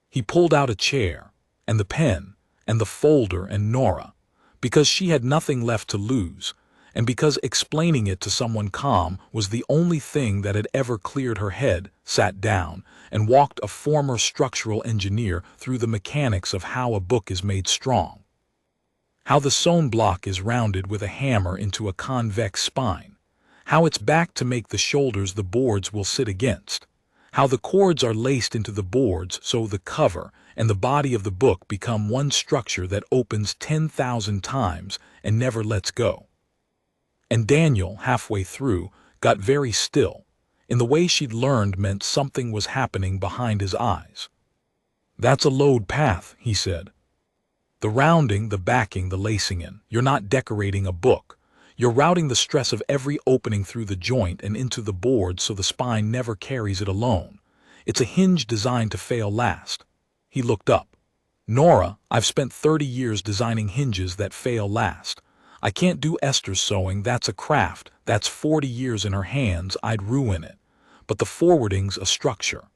He pulled out a chair, and the pen, and the folder, and Nora, because she had nothing left to lose, and because explaining it to someone calm was the only thing that had ever cleared her head, sat down and walked a former structural engineer through the mechanics of how a book is made strong. How the sewn block is rounded with a hammer into a convex spine. How it's backed to make the shoulders the boards will sit against. How the cords are laced into the boards so the cover and the body of the book become one structure that opens 10,000 times and never lets go. And Daniel, halfway through, got very still, in the way she'd learned meant something was happening behind his eyes. "That's a load path," he said. "The rounding, the backing, the lacing in. You're not decorating a book. You're routing the stress of every opening through the joint and into the board so the spine never carries it alone. It's a hinge designed to fail last." He looked up. "Nora, I've spent 30 years designing hinges that fail last. I can't do Esther's sewing, that's a craft, that's 40 years in her hands, I'd ruin it. But the forwarding's a structure.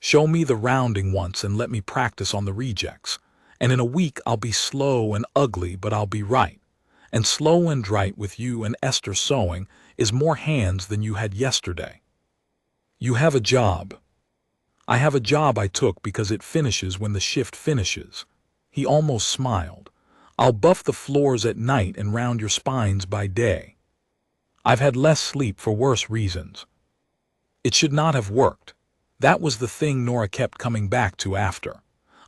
Show me the rounding once and let me practice on the rejects. And in a week I'll be slow and ugly, but I'll be right. And slow and right with you and Esther sewing is more hands than you had yesterday. You have a job." "I have a job I took because it finishes when the shift finishes." He almost smiled. "I'll buff the floors at night and round your spines by day. I've had less sleep for worse reasons." It should not have worked. That was the thing Nora kept coming back to after.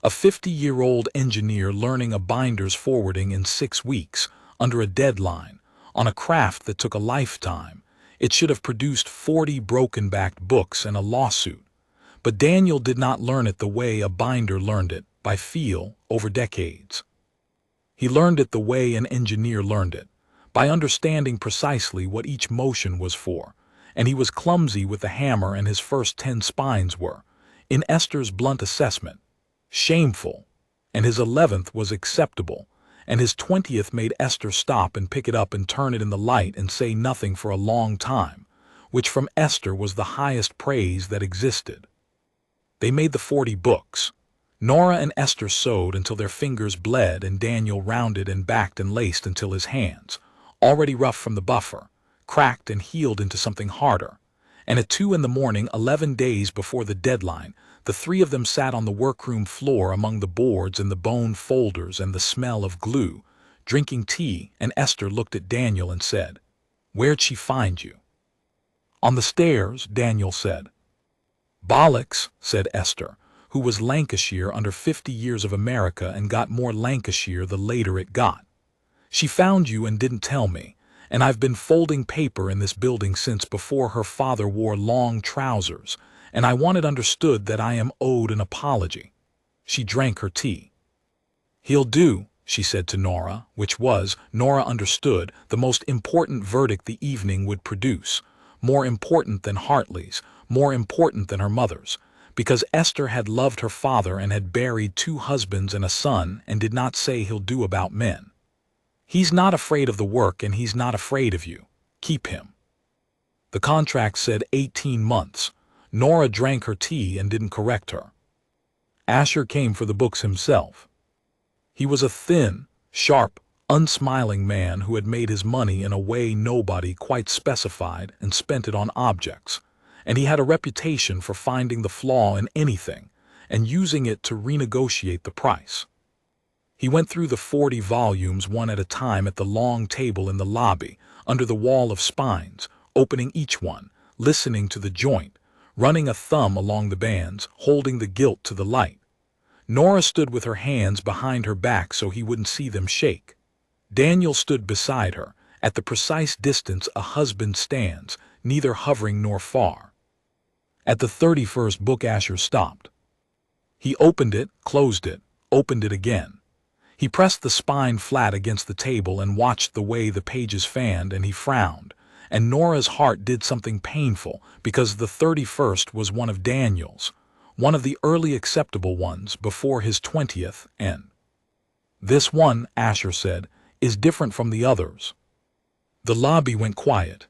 A 50-year-old engineer learning a binder's forwarding in 6 weeks, under a deadline, on a craft that took a lifetime. It should have produced 40 broken-backed books and a lawsuit. But Daniel did not learn it the way a binder learned it, by feel, over decades. He learned it the way an engineer learned it, by understanding precisely what each motion was for, and he was clumsy with the hammer and his first 10 spines were, in Esther's blunt assessment, shameful, and his 11th was acceptable, and his 20th made Esther stop and pick it up and turn it in the light and say nothing for a long time, which from Esther was the highest praise that existed. They made the 40 books. Nora and Esther sewed until their fingers bled, and Daniel rounded and backed and laced until his hands, already rough from the buffer, cracked and healed into something harder. And at 2 in the morning, 11 days before the deadline, the 3 of them sat on the workroom floor among the boards and the bone folders and the smell of glue, drinking tea, and Esther looked at Daniel and said, "Where'd she find you?" "On the stairs," Daniel said. "Bollocks," said Esther, who was Lancashire under 50 years of America and got more Lancashire the later it got. "She found you and didn't tell me, and I've been folding paper in this building since before her father wore long trousers, and I want it understood that I am owed an apology." She drank her tea. "He'll do," she said to Nora, which was, Nora understood, the most important verdict the evening would produce, more important than Hartley's, more important than her mother's, because Esther had loved her father and had buried 2 husbands and a son and did not say he'll do about men. "He's not afraid of the work and he's not afraid of you. Keep him." The contract said 18 months. Nora drank her tea and didn't correct her. Asher came for the books himself. He was a thin, sharp, unsmiling man who had made his money in a way nobody quite specified and spent it on objects, and he had a reputation for finding the flaw in anything and using it to renegotiate the price. He went through the 40 volumes one at a time at the long table in the lobby, under the wall of spines, opening each one, listening to the joint, running a thumb along the bands, holding the gilt to the light. Nora stood with her hands behind her back so he wouldn't see them shake. Daniel stood beside her, at the precise distance a husband stands, neither hovering nor far. At the 31st book Asher stopped. He opened it, closed it, opened it again. He pressed the spine flat against the table and watched the way the pages fanned, and he frowned. And Nora's heart did something painful, because the 31st was one of Daniel's, one of the early acceptable ones before his 20th, and this one, Asher said, is different from the others. The lobby went quiet.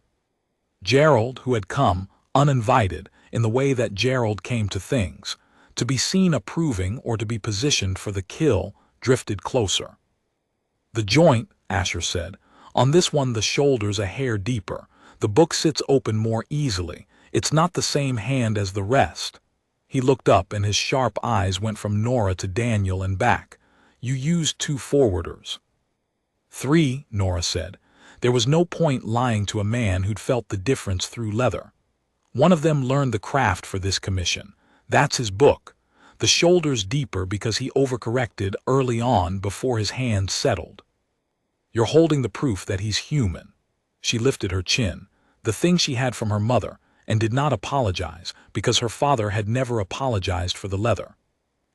Gerald, who had come, uninvited, in the way that Gerald came to things, to be seen approving or to be positioned for the kill, drifted closer. The joint, Asher said, on this one the shoulders a hair deeper, the book sits open more easily, it's not the same hand as the rest. He looked up and his sharp eyes went from Nora to Daniel and back. You used 2 forwarders. 3, Nora said. There was no point lying to a man who'd felt the difference through leather. One of them learned the craft for this commission. That's his book. The shoulders deeper because he overcorrected early on before his hands settled. You're holding the proof that he's human. She lifted her chin, the thing she had from her mother, and did not apologize because her father had never apologized for the leather.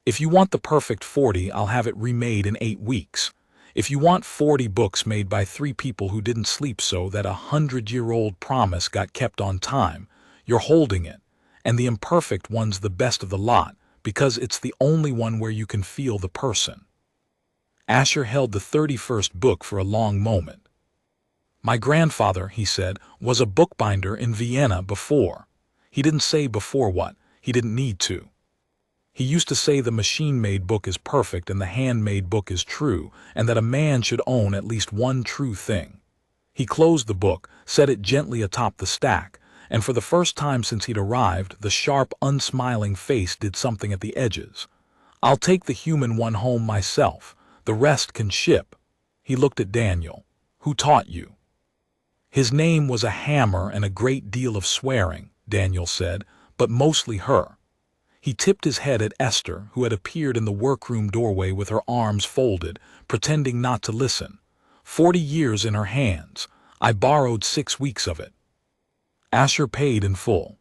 If you want the perfect 40, I'll have it remade in 8 weeks. If you want 40 books made by 3 people who didn't sleep so that a 100-year-old promise got kept on time, you're holding it, and the imperfect one's the best of the lot because it's the only one where you can feel the person. Asher held the 31st book for a long moment. My grandfather, he said, was a bookbinder in Vienna before. He didn't say before what, he didn't need to. He used to say the machine-made book is perfect and the hand-made book is true, and that a man should own at least one true thing. He closed the book, set it gently atop the stack, and for the first time since he'd arrived, the sharp, unsmiling face did something at the edges. I'll take the human one home myself. The rest can ship. He looked at Daniel. Who taught you? His name was a hammer and a great deal of swearing, Daniel said, but mostly her. He tipped his head at Esther, who had appeared in the workroom doorway with her arms folded, pretending not to listen. 40 years in her hands. I borrowed 6 weeks of it. Asher paid in full.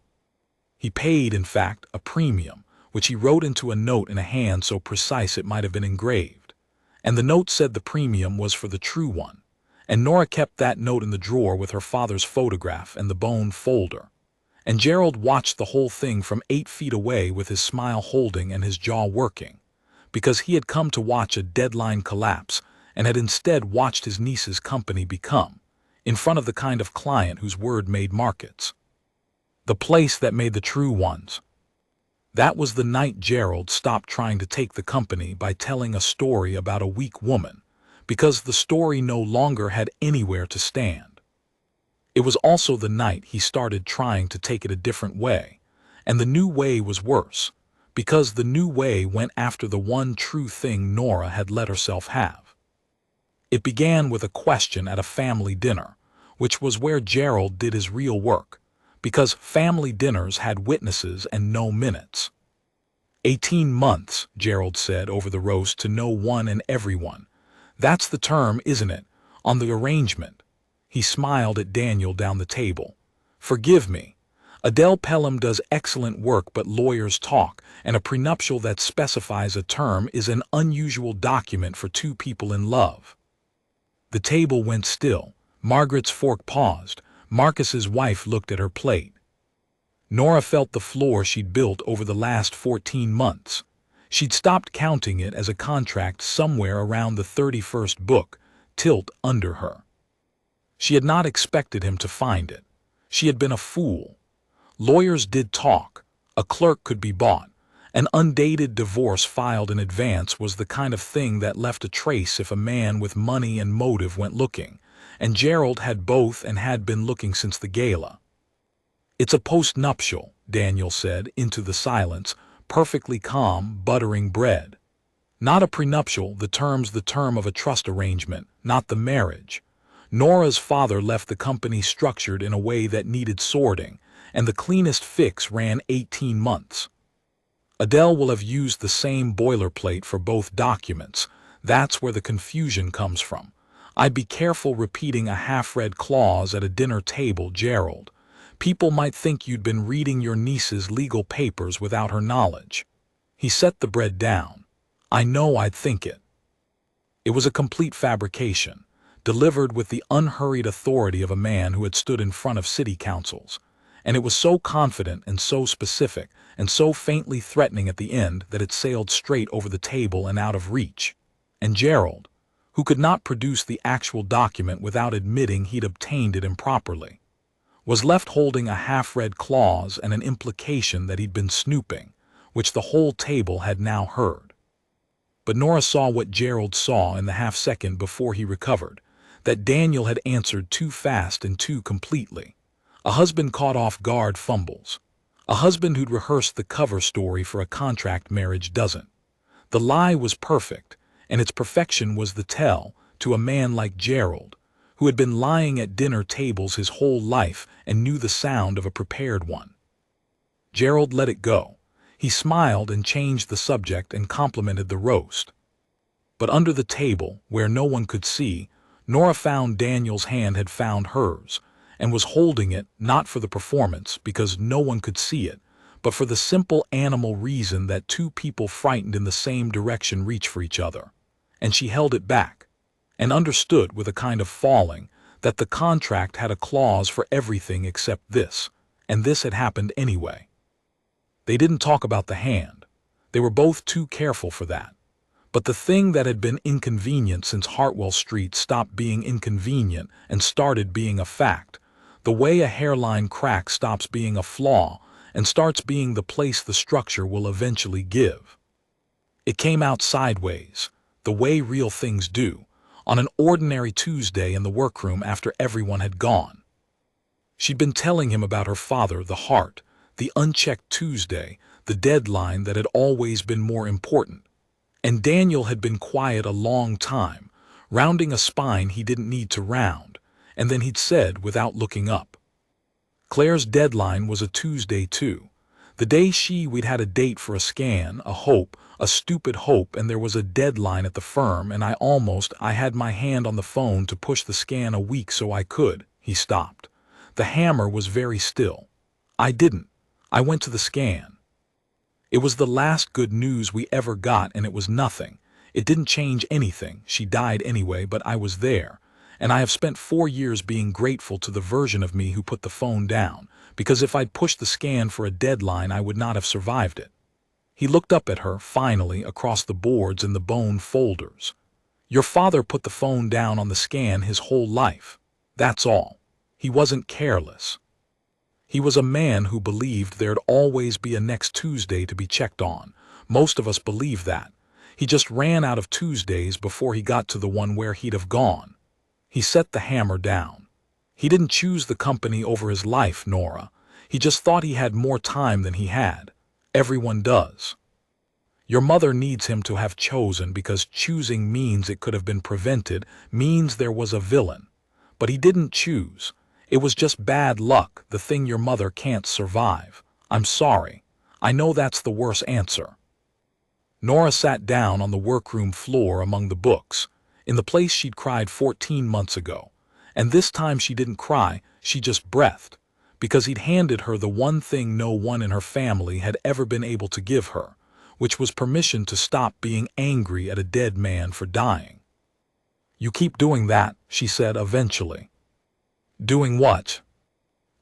He paid, in fact, a premium, which he wrote into a note in a hand so precise it might have been engraved. And the note said the premium was for the true one. And Nora kept that note in the drawer with her father's photograph and the bone folder. And Gerald watched the whole thing from 8 feet away with his smile holding and his jaw working, because he had come to watch a deadline collapse and had instead watched his niece's company become, in front of the kind of client whose word made markets. The place that made the true ones. That was the night Gerald stopped trying to take the company by telling a story about a weak woman, because the story no longer had anywhere to stand. It was also the night he started trying to take it a different way, and the new way was worse, because the new way went after the one true thing Nora had let herself have. It began with a question at a family dinner, which was where Gerald did his real work, because family dinners had witnesses and no minutes. 18 months, Gerald said over the roast to know one and everyone. That's the term, isn't it, on the arrangement. He smiled at Daniel down the table. Forgive me. Adele Pelham does excellent work, but lawyers talk, and a prenuptial that specifies a term is an unusual document for 2 people in love. The table went still. Margaret's fork paused. Marcus's wife looked at her plate. Nora felt the floor she'd built over the last 14 months. She'd stopped counting it as a contract somewhere around the 31st book, tilt under her. She had not expected him to find it. She had been a fool. Lawyers did talk. A clerk could be bought. An undated divorce filed in advance was the kind of thing that left a trace if a man with money and motive went looking, and Gerald had both and had been looking since the gala. It's a post-nuptial, Daniel said into the silence, perfectly calm, buttering bread. Not a prenuptial, the term's the term of a trust arrangement, not the marriage. Nora's father left the company structured in a way that needed sorting, and the cleanest fix ran 18 months. Adele will have used the same boilerplate for both documents. That's where the confusion comes from. I'd be careful repeating a half-read clause at a dinner table, Gerald. People might think you'd been reading your niece's legal papers without her knowledge. He set the bread down. I know I'd think it. It was a complete fabrication, delivered with the unhurried authority of a man who had stood in front of city councils. And it was so confident and so specific and so faintly threatening at the end that it sailed straight over the table and out of reach. And Gerald, who could not produce the actual document without admitting he'd obtained it improperly, was left holding a half-read clause and an implication that he'd been snooping, which the whole table had now heard. But Nora saw what Gerald saw in the half-second before he recovered, that Daniel had answered too fast and too completely. A husband caught off guard fumbles. A husband who'd rehearsed the cover story for a contract marriage doesn't. The lie was perfect, and its perfection was the tell to a man like Gerald, who had been lying at dinner tables his whole life and knew the sound of a prepared one. Gerald let it go. He smiled and changed the subject and complimented the roast. But under the table, where no one could see, Nora found Daniel's hand had found hers, and was holding it not for the performance, because no one could see it, but for the simple animal reason that two people frightened in the same direction reach for each other. And she held it back, and understood with a kind of falling that the contract had a clause for everything except this, and this had happened anyway. They didn't talk about the hand. They were both too careful for that. But the thing that had been inconvenient since Hartwell Street stopped being inconvenient and started being a fact, the way a hairline crack stops being a flaw and starts being the place the structure will eventually give. It came out sideways, the way real things do, on an ordinary Tuesday in the workroom after everyone had gone. She'd been telling him about her father, the heart, the unchecked Tuesday, the deadline that had always been more important. And Daniel had been quiet a long time, rounding a spine he didn't need to round, and then he'd said without looking up, Claire's deadline was a Tuesday too. The day we'd had a date for a scan, a hope, a stupid hope, and there was a deadline at the firm, and I had my hand on the phone to push the scan a week so I could. He stopped. The hammer was very still. I didn't. I went to the scan. It was the last good news we ever got, and it was nothing. It didn't change anything. She died anyway, but I was there. And I have spent 4 years being grateful to the version of me who put the phone down, because if I'd pushed the scan for a deadline, I would not have survived it. He looked up at her, finally, across the boards and the bone folders. Your father put the phone down on the scan his whole life. That's all. He wasn't careless. He was a man who believed there'd always be a next Tuesday to be checked on. Most of us believe that. He just ran out of Tuesdays before he got to the one where he'd have gone. He set the hammer down. He didn't choose the company over his life, Nora. He just thought he had more time than he had. Everyone does. Your mother needs him to have chosen, because choosing means it could have been prevented, means there was a villain. But he didn't choose. It was just bad luck, the thing your mother can't survive. I'm sorry. I know that's the worst answer. Nora sat down on the workroom floor among the books, in the place she'd cried 14 months ago. And this time she didn't cry, she just breathed, because he'd handed her the one thing no one in her family had ever been able to give her, which was permission to stop being angry at a dead man for dying. You keep doing that, she said eventually. Doing what?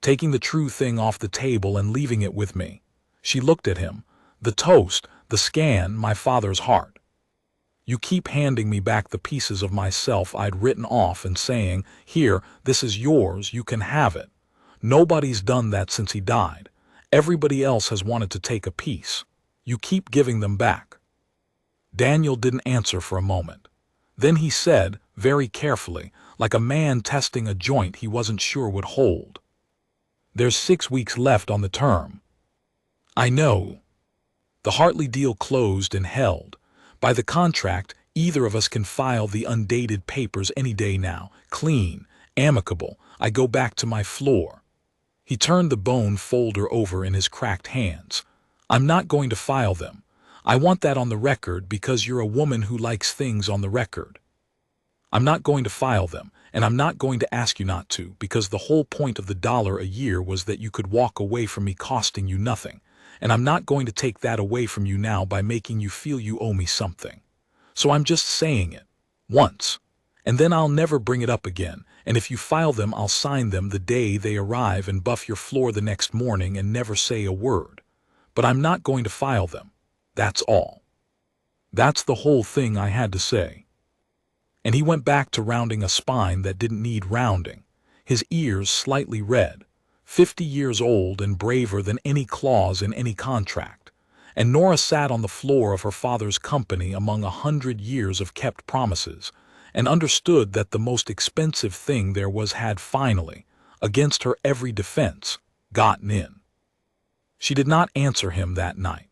Taking the true thing off the table and leaving it with me. She looked at him. The toast, the scan, my father's heart. You keep handing me back the pieces of myself I'd written off and saying, here, this is yours, you can have it. Nobody's done that since he died. Everybody else has wanted to take a piece. You keep giving them back. Daniel didn't answer for a moment. Then he said, very carefully, like a man testing a joint he wasn't sure would hold. There's 6 weeks left on the term. I know. The Hartley deal closed and held. By the contract, either of us can file the undated papers any day now. Clean, amicable. I go back to my floor. He turned the bone folder over in his cracked hands. I'm not going to file them. I want that on the record because you're a woman who likes things on the record. I'm not going to file them, and I'm not going to ask you not to, because the whole point of the $1 a year was that you could walk away from me costing you nothing, and I'm not going to take that away from you now by making you feel you owe me something. So I'm just saying it. Once. And then I'll never bring it up again, and if you file them I'll sign them the day they arrive and buff your floor the next morning and never say a word. But I'm not going to file them. That's all. That's the whole thing I had to say. And he went back to rounding a spine that didn't need rounding, his ears slightly red, 50 years old and braver than any clause in any contract. And Nora sat on the floor of her father's company among 100 years of kept promises, and understood that the most expensive thing there was had finally, against her every defense, gotten in. She did not answer him that night.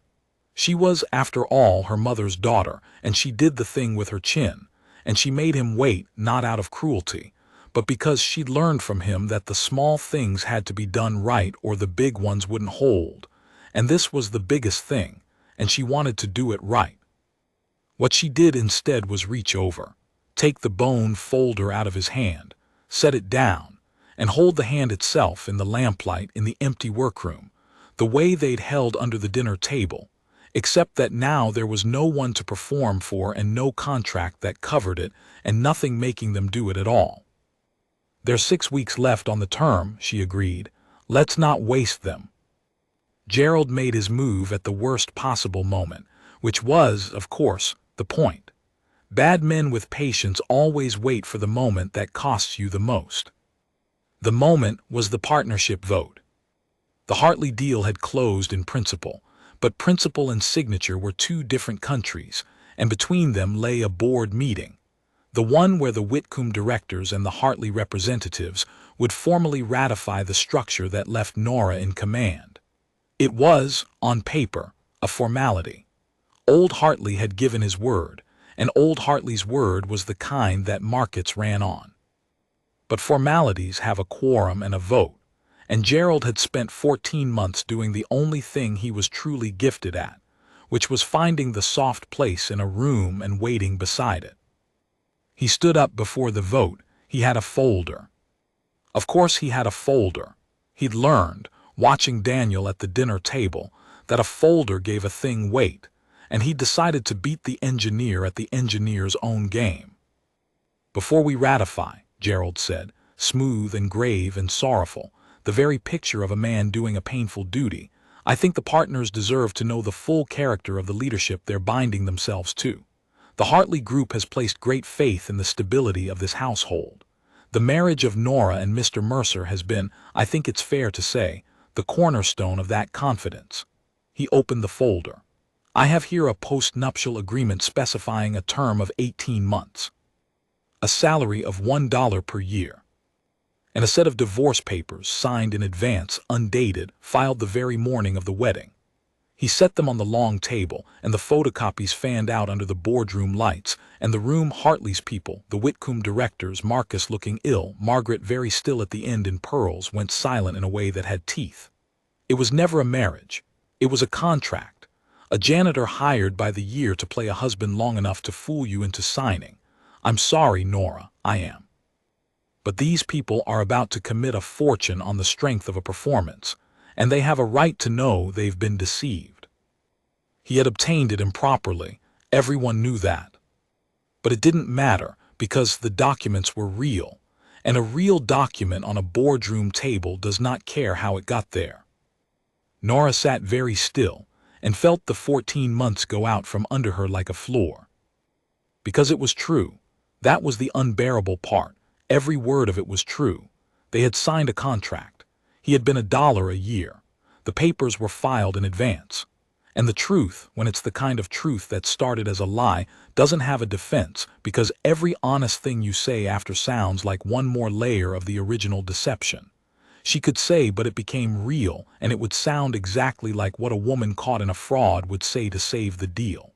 She was, after all, her mother's daughter, and she did the thing with her chin, and she made him wait not out of cruelty, but because she'd learned from him that the small things had to be done right or the big ones wouldn't hold, and this was the biggest thing, and she wanted to do it right. What she did instead was reach over, take the bone folder out of his hand, set it down, and hold the hand itself in the lamplight in the empty workroom, the way they'd held under the dinner table, except that now there was no one to perform for and no contract that covered it and nothing making them do it at all. There's 6 weeks left on the term, she agreed. Let's not waste them. Gerald made his move at the worst possible moment, which was, of course, the point. Bad men with patience always wait for the moment that costs you the most. The moment was the partnership vote. The Hartley deal had closed in principle, but principle and signature were 2 different countries, and between them lay a board meeting, the one where the Whitcombe directors and the Hartley representatives would formally ratify the structure that left Nora in command. It was, on paper, a formality. Old Hartley had given his word, and Old Hartley's word was the kind that markets ran on. But formalities have a quorum and a vote, and Gerald had spent 14 months doing the only thing he was truly gifted at, which was finding the soft place in a room and waiting beside it. He stood up before the vote. He had a folder. Of course he had a folder. He'd learned, watching Daniel at the dinner table, that a folder gave a thing weight, and he decided to beat the engineer at the engineer's own game. Before we ratify, Gerald said, smooth and grave and sorrowful, the very picture of a man doing a painful duty, I think the partners deserve to know the full character of the leadership they're binding themselves to. The Hartley Group has placed great faith in the stability of this household. The marriage of Nora and Mr. Mercer has been, I think it's fair to say, the cornerstone of that confidence. He opened the folder. I have here a post-nuptial agreement specifying a term of 18 months, a salary of $1 per year, and a set of divorce papers signed in advance, undated, filed the very morning of the wedding. He set them on the long table, and the photocopies fanned out under the boardroom lights, and the room Hartley's people, the Whitcombe directors, Marcus looking ill, Margaret very still at the end in pearls, went silent in a way that had teeth. It was never a marriage. It was a contract. A janitor hired by the year to play a husband long enough to fool you into signing. I'm sorry, Nora, I am. But these people are about to commit a fortune on the strength of a performance, and they have a right to know they've been deceived. He had obtained it improperly. Everyone knew that. But it didn't matter because the documents were real, and a real document on a boardroom table does not care how it got there. Nora sat very still and felt the 14 months go out from under her like a floor. Because it was true. That was the unbearable part. Every word of it was true. They had signed a contract. He had been $1 a year. The papers were filed in advance. And the truth, when it's the kind of truth that started as a lie, doesn't have a defense because every honest thing you say after sounds like one more layer of the original deception. She could say, but it became real, and it would sound exactly like what a woman caught in a fraud would say to save the deal.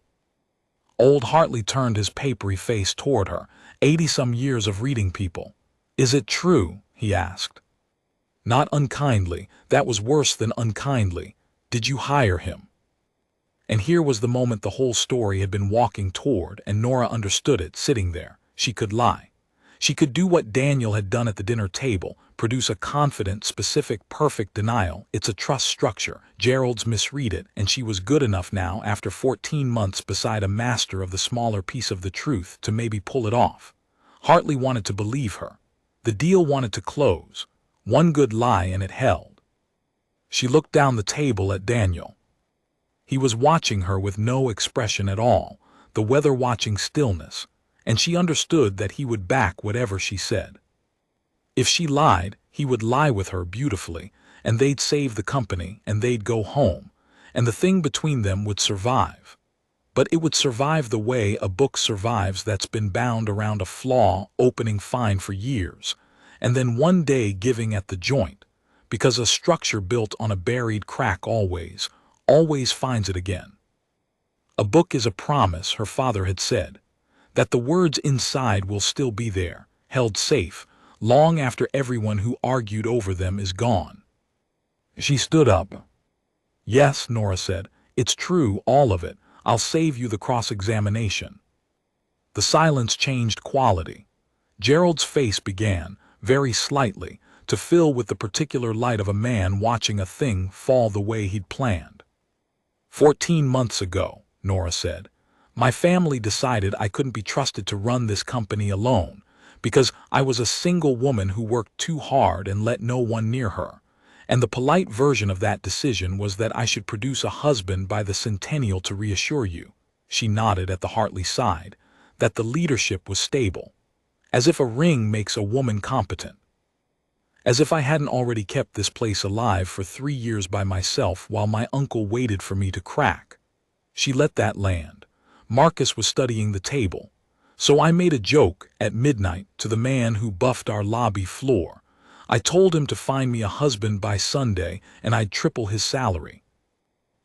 Old Hartley turned his papery face toward her, 80-some years of reading people. Is it true? He asked. Not unkindly. That was worse than unkindly. Did you hire him? And here was the moment the whole story had been walking toward, and Nora understood it, sitting there. She could lie. She could do what Daniel had done at the dinner table, produce a confident, specific, perfect denial. It's a trust structure. Gerald's misread it, and she was good enough now, after 14 months beside a master of the smaller piece of the truth, to maybe pull it off. Hartley wanted to believe her. The deal wanted to close. One good lie and it held. She looked down the table at Daniel. He was watching her with no expression at all, the weather-watching stillness, and she understood that he would back whatever she said. If she lied, he would lie with her beautifully, and they'd save the company, and they'd go home, and the thing between them would survive. But it would survive the way a book survives that's been bound around a flaw, opening fine for years, and then one day giving at the joint, because a structure built on a buried crack always finds it again. A book is a promise, her father had said, that the words inside will still be there, held safe, long after everyone who argued over them is gone. She stood up. "Yes," Nora said, "it's true, all of it. I'll save you the cross-examination." The silence changed quality. Gerald's face began, very slightly, to fill with the particular light of a man watching a thing fall the way he'd planned. 14 months ago, Nora said, my family decided I couldn't be trusted to run this company alone, because I was a single woman who worked too hard and let no one near her. And the polite version of that decision was that I should produce a husband by the centennial to reassure you, she nodded at the Hartley side, that the leadership was stable. As if a ring makes a woman competent. As if I hadn't already kept this place alive for 3 years by myself while my uncle waited for me to crack. She let that land. Marcus was studying the table. So I made a joke at midnight to the man who buffed our lobby floor. I told him to find me a husband by Sunday and I'd triple his salary.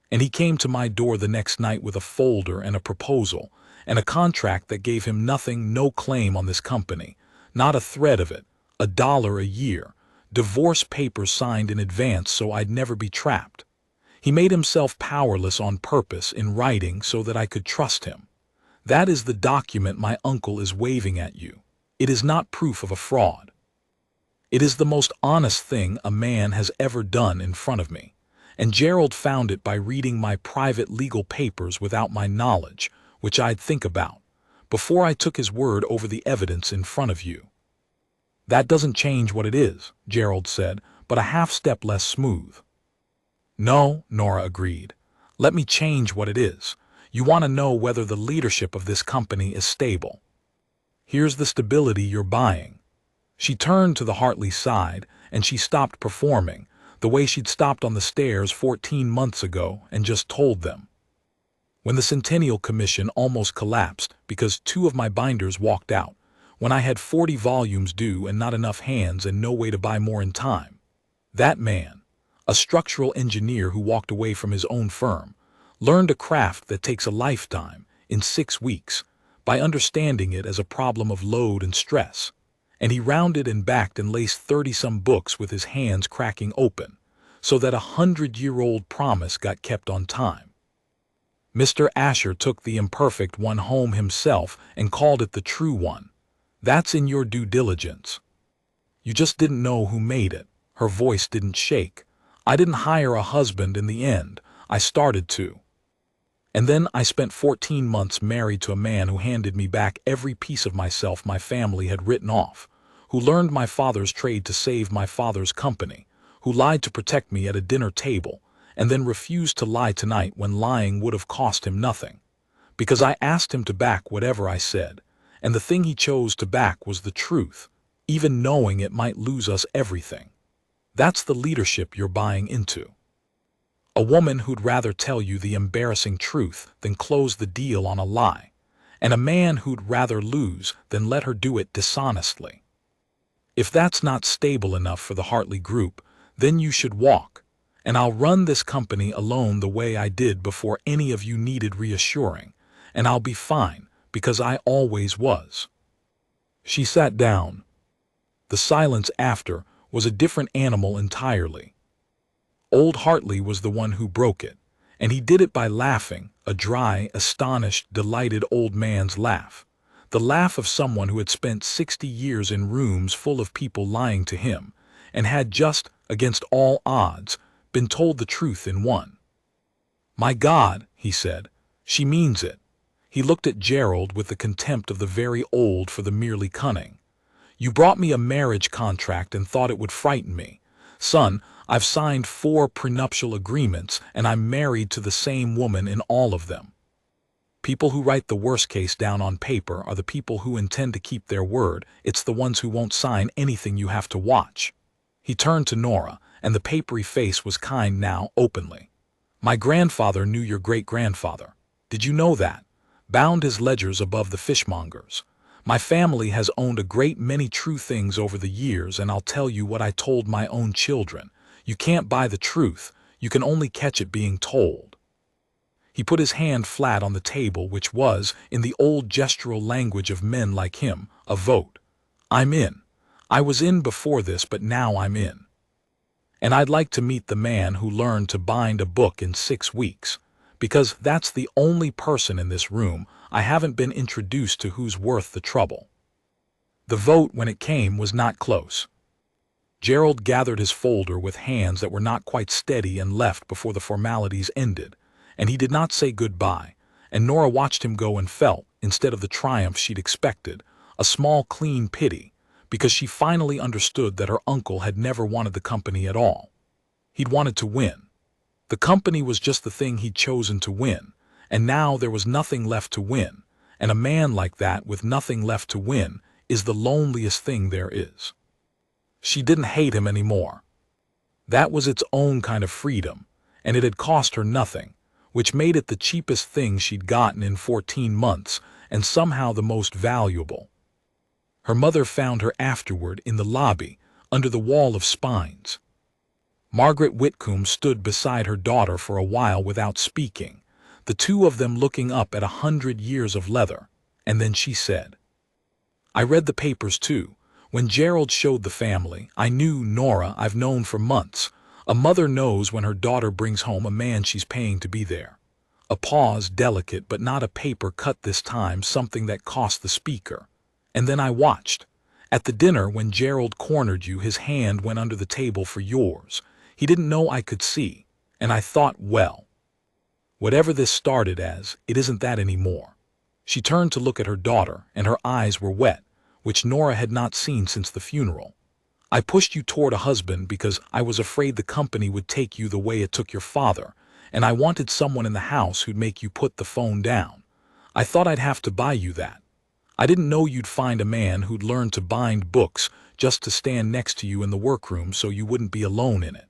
And he came to my door the next night with a folder and a proposal and a contract that gave him nothing, no claim on this company, not a thread of it, $1 a year, divorce papers signed in advance so I'd never be trapped. He made himself powerless on purpose in writing so that I could trust him. That is the document my uncle is waving at you. It is not proof of a fraud. It is the most honest thing a man has ever done in front of me, and Gerald found it by reading my private legal papers without my knowledge, which I'd think about, before I took his word over the evidence in front of you. That doesn't change what it is, Gerald said, but a half step less smooth. No, Nora agreed. Let me change what it is. You want to know whether the leadership of this company is stable. Here's the stability you're buying. She turned to the Hartley side, and she stopped performing, the way she'd stopped on the stairs 14 months ago and just told them. When the Centennial Commission almost collapsed because 2 of my binders walked out, when I had 40 volumes due and not enough hands and no way to buy more in time. That man, a structural engineer who walked away from his own firm, learned a craft that takes a lifetime, in 6 weeks, by understanding it as a problem of load and stress. And he rounded and backed and laced 30-some books with his hands cracking open, so that a 100-year-old promise got kept on time. Mr. Asher took the imperfect one home himself and called it the true one. That's in your due diligence. You just didn't know who made it. Her voice didn't shake. I didn't hire a husband in the end. I started to. And then I spent 14 months married to a man who handed me back every piece of myself my family had written off, who learned my father's trade to save my father's company, who lied to protect me at a dinner table, and then refused to lie tonight when lying would have cost him nothing. Because I asked him to back whatever I said, and the thing he chose to back was the truth, even knowing it might lose us everything. That's the leadership you're buying into. A woman who'd rather tell you the embarrassing truth than close the deal on a lie, and a man who'd rather lose than let her do it dishonestly. If that's not stable enough for the Hartley Group, then you should walk, and I'll run this company alone the way I did before any of you needed reassuring, and I'll be fine, because I always was. She sat down. The silence after was a different animal entirely. Old Hartley was the one who broke it, And he did it by laughing, a dry, astonished, delighted old man's laugh. The laugh of someone who had spent 60 years in rooms full of people lying to him, and had just, against all odds, been told the truth in one. "My God," he said, "she means it." He looked at Gerald with the contempt of the very old for the merely cunning. "You brought me a marriage contract and thought it would frighten me. Son, I've signed 4 prenuptial agreements and I'm married to the same woman in all of them." People who write the worst case down on paper are the people who intend to keep their word. It's the ones who won't sign anything you have to watch. He turned to Nora, and the papery face was kind now, openly. "My grandfather knew your great-grandfather. Did you know that? Bound his ledgers above the fishmonger's. My family has owned a great many true things over the years, and I'll tell you what I told my own children. You can't buy the truth, you can only catch it being told." He put his hand flat on the table, which was, in the old gestural language of men like him, a vote. "I'm in. I was in before this, but now I'm in. And I'd like to meet the man who learned to bind a book in 6 weeks, because that's the only person in this room I haven't been introduced to who's worth the trouble." The vote, when it came, was not close. Gerald gathered his folder with hands that were not quite steady and left before the formalities ended, and he did not say goodbye, and Nora watched him go and felt, instead of the triumph she'd expected, a small clean pity, because she finally understood that her uncle had never wanted the company at all. He'd wanted to win. The company was just the thing he'd chosen to win, and now there was nothing left to win, and a man like that with nothing left to win is the loneliest thing there is. She didn't hate him anymore. That was its own kind of freedom, and it had cost her nothing, which made it the cheapest thing she'd gotten in 14 months, and somehow the most valuable. Her mother found her afterward in the lobby, under the wall of spines. Margaret Whitcombe stood beside her daughter for a while without speaking, the two of them looking up at 100 years of leather, and then she said, "I read the papers too. When Gerald showed the family, I knew Nora I've known for months. A mother knows when her daughter brings home a man she's paying to be there." A pause, delicate but not a paper cut this time, something that cost the speaker. "And then I watched. At the dinner when Gerald cornered you, his hand went under the table for yours. He didn't know I could see, and I thought, well, whatever this started as, it isn't that anymore." She turned to look at her daughter, and her eyes were wet, which Nora had not seen since the funeral. "I pushed you toward a husband because I was afraid the company would take you the way it took your father, and I wanted someone in the house who'd make you put the phone down. I thought I'd have to buy you that. I didn't know you'd find a man who'd learn to bind books just to stand next to you in the workroom so you wouldn't be alone in it."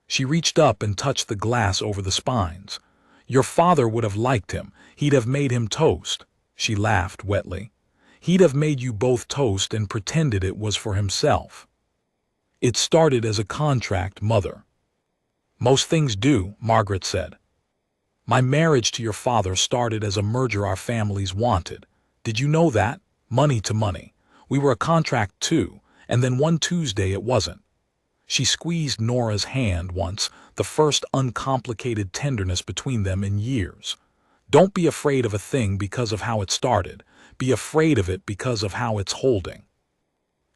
She reached up and touched the glass over the spines. "Your father would have liked him. He'd have made him toast." She laughed wetly. "He'd have made you both toast and pretended it was for himself. It started as a contract, Mother." "Most things do," Margaret said. "My marriage to your father started as a merger our families wanted. Did you know that? Money to money. We were a contract too, and then one Tuesday it wasn't." She squeezed Nora's hand once, the first uncomplicated tenderness between them in years. "Don't be afraid of a thing because of how it started. Be afraid of it because of how it's holding."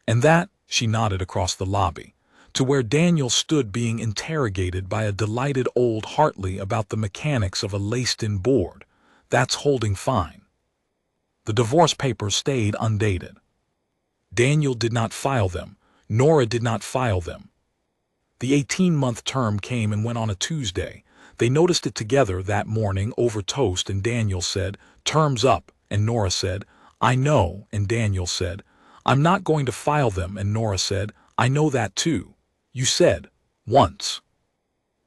And that, she nodded across the lobby, to where Daniel stood being interrogated by a delighted old Hartley about the mechanics of a laced-in board, "that's holding fine." The divorce papers stayed undated. Daniel did not file them. Nora did not file them. The 18-month term came and went on a Tuesday. They noticed it together that morning over toast, and Daniel said, "Term's up," and Nora said, "I know," and Daniel said, "I'm not going to file them," and Nora said, "I know that too. You said, once.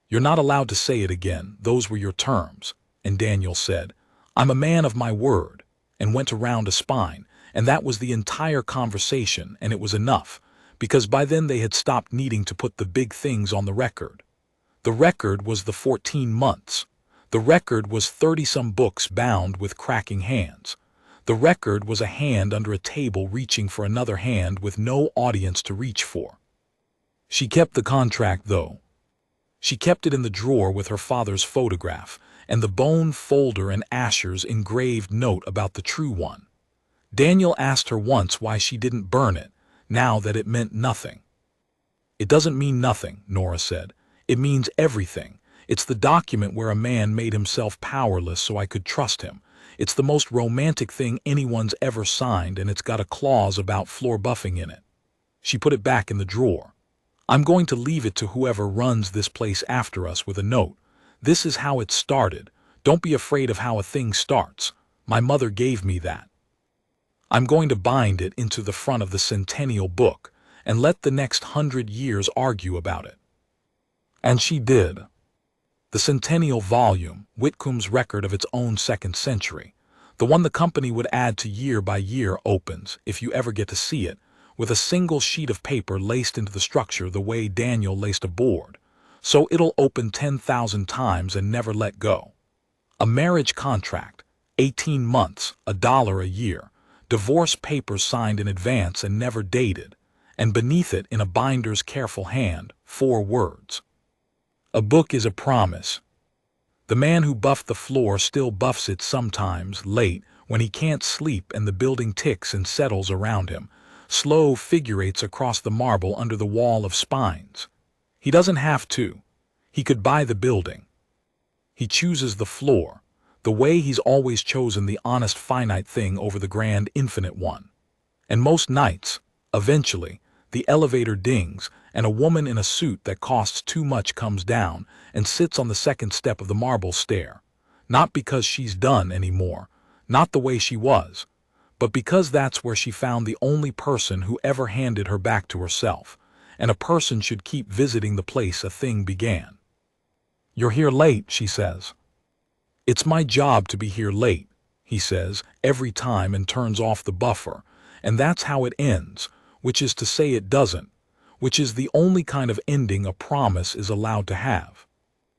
You're not allowed to say it again. Those were your terms." And Daniel said, "I'm a man of my word," and went around a spine, and that was the entire conversation, and it was enough, because by then they had stopped needing to put the big things on the record. The record was the 14 months. The record was 30-some books bound with cracking hands. The record was a hand under a table reaching for another hand with no audience to reach for. She kept the contract, though. She kept it in the drawer with her father's photograph, and the bone folder and Asher's engraved note about the true one. Daniel asked her once why she didn't burn it, now that it meant nothing. "It doesn't mean nothing," Nora said. "It means everything. It's the document where a man made himself powerless so I could trust him. It's the most romantic thing anyone's ever signed, and it's got a clause about floor buffing in it." She put it back in the drawer. "I'm going to leave it to whoever runs this place after us with a note. This is how it started. Don't be afraid of how a thing starts. My mother gave me that. I'm going to bind it into the front of the centennial book and let the next 100 years argue about it." And she did. The centennial volume, Whitcombe's record of its own second century, the one the company would add to year by year, opens, if you ever get to see it, with a single sheet of paper laced into the structure the way Daniel laced a board, so it'll open 10,000 times and never let go. A marriage contract, 18 months, $1 a year, divorce papers signed in advance and never dated, and beneath it in a binder's careful hand, 4 words. A book is a promise. The man who buffed the floor still buffs it sometimes, late, when he can't sleep and the building ticks and settles around him, slow figurates across the marble under the wall of spines. He doesn't have to. He could buy the building. He chooses the floor, the way he's always chosen the honest finite thing over the grand infinite one. And most nights, eventually, the elevator dings, and a woman in a suit that costs too much comes down and sits on the second step of the marble stair, not because she's done anymore, not the way she was, but because that's where she found the only person who ever handed her back to herself, and a person should keep visiting the place a thing began. "You're here late," she says. "It's my job to be here late," he says, every time, and turns off the buffer, and that's how it ends, which is to say it doesn't, which is the only kind of ending a promise is allowed to have.